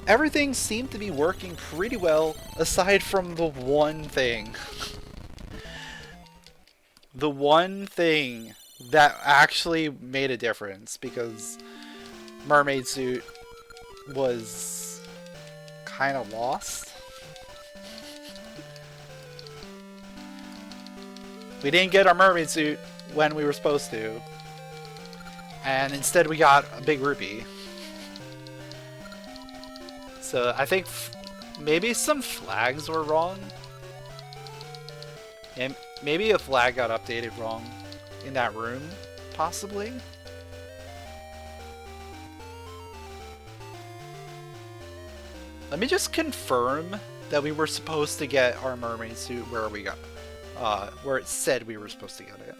Everything seemed to be working pretty well, aside from the one thing. The one thing that actually made a difference, because Mermaid Suit was kind of lost. We didn't get our Mermaid Suit when we were supposed to. And instead we got a big rupee. So I think maybe some flags were wrong. And maybe a flag got updated wrong in that room, possibly. Let me just confirm that we were supposed to get our mermaid suit where we got, where it said we were supposed to get it.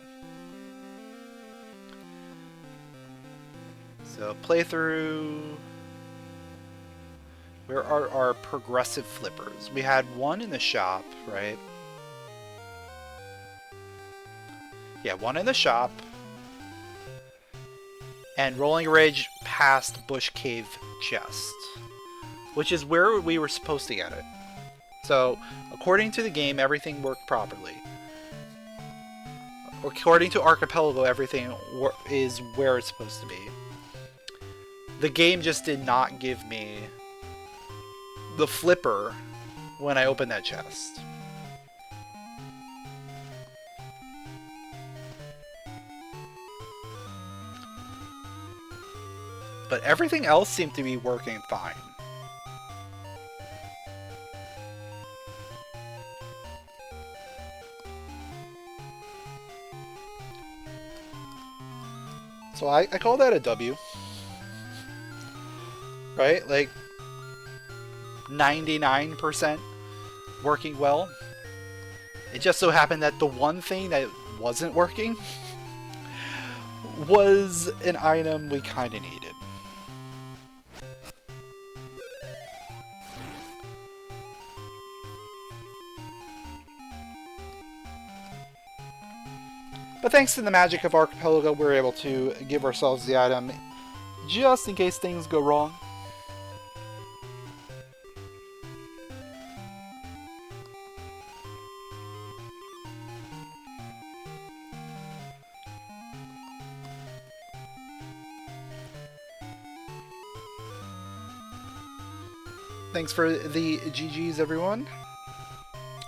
So playthrough. Where are our progressive flippers? We had one in the shop, right? Yeah, one in the shop. And Rolling Ridge past Bush Cave Chest, which is where we were supposed to get it. So, according to the game, everything worked properly. According to Archipelago, everything is where it's supposed to be. The game just did not give me the flipper when I opened that chest. But everything else seemed to be working fine. So I call that a W. Right? Like 99% working well. It just so happened that the one thing that wasn't working was an item we kind of needed. But thanks to the magic of Archipelago, we're able to give ourselves the item just in case things go wrong. Thanks for the GGs, everyone.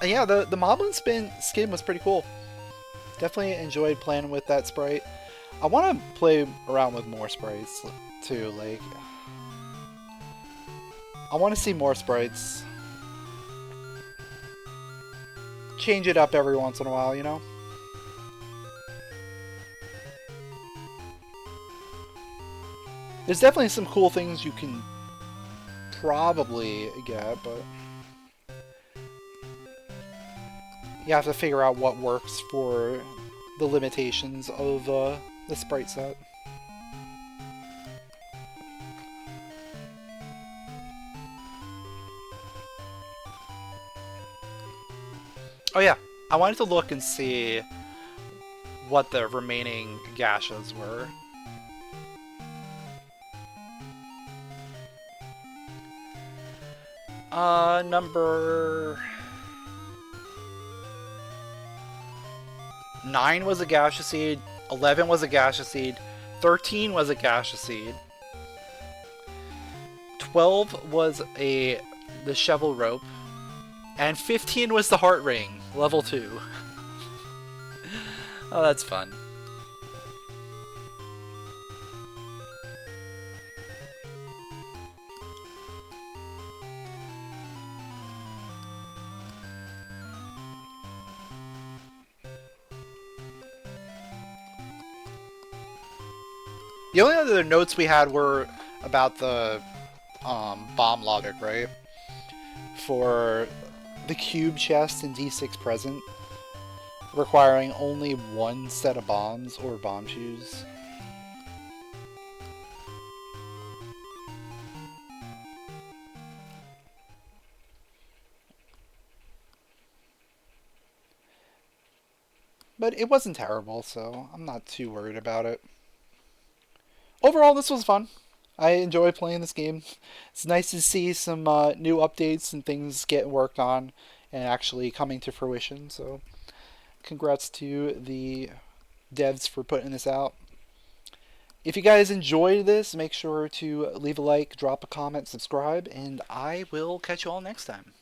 And yeah, the Moblin skin was pretty cool. Definitely enjoyed playing with that sprite. I want to play around with more sprites too. Like, I want to see more sprites. Change it up every once in a while, you know? There's definitely some cool things you can probably get, but you have to figure out what works for the limitations of the sprite set. Oh yeah, I wanted to look and see what the remaining Gashas were. Number 9 was a Gasha Seed, 11 was a Gasha Seed, 13 was a Gasha Seed, 12 was the Shovel Rope, and 15 was the Heart Ring, level 2. Oh, that's fun. The only other notes we had were about the bomb logic, right? For the cube chest in D6 present, requiring only one set of bombs or bomb shoes. But it wasn't terrible, so I'm not too worried about it. Overall, this was fun. I enjoy playing this game. It's nice to see some new updates and things getting worked on and actually coming to fruition. So, congrats to the devs for putting this out. If you guys enjoyed this, make sure to leave a like, drop a comment, subscribe, and I will catch you all next time.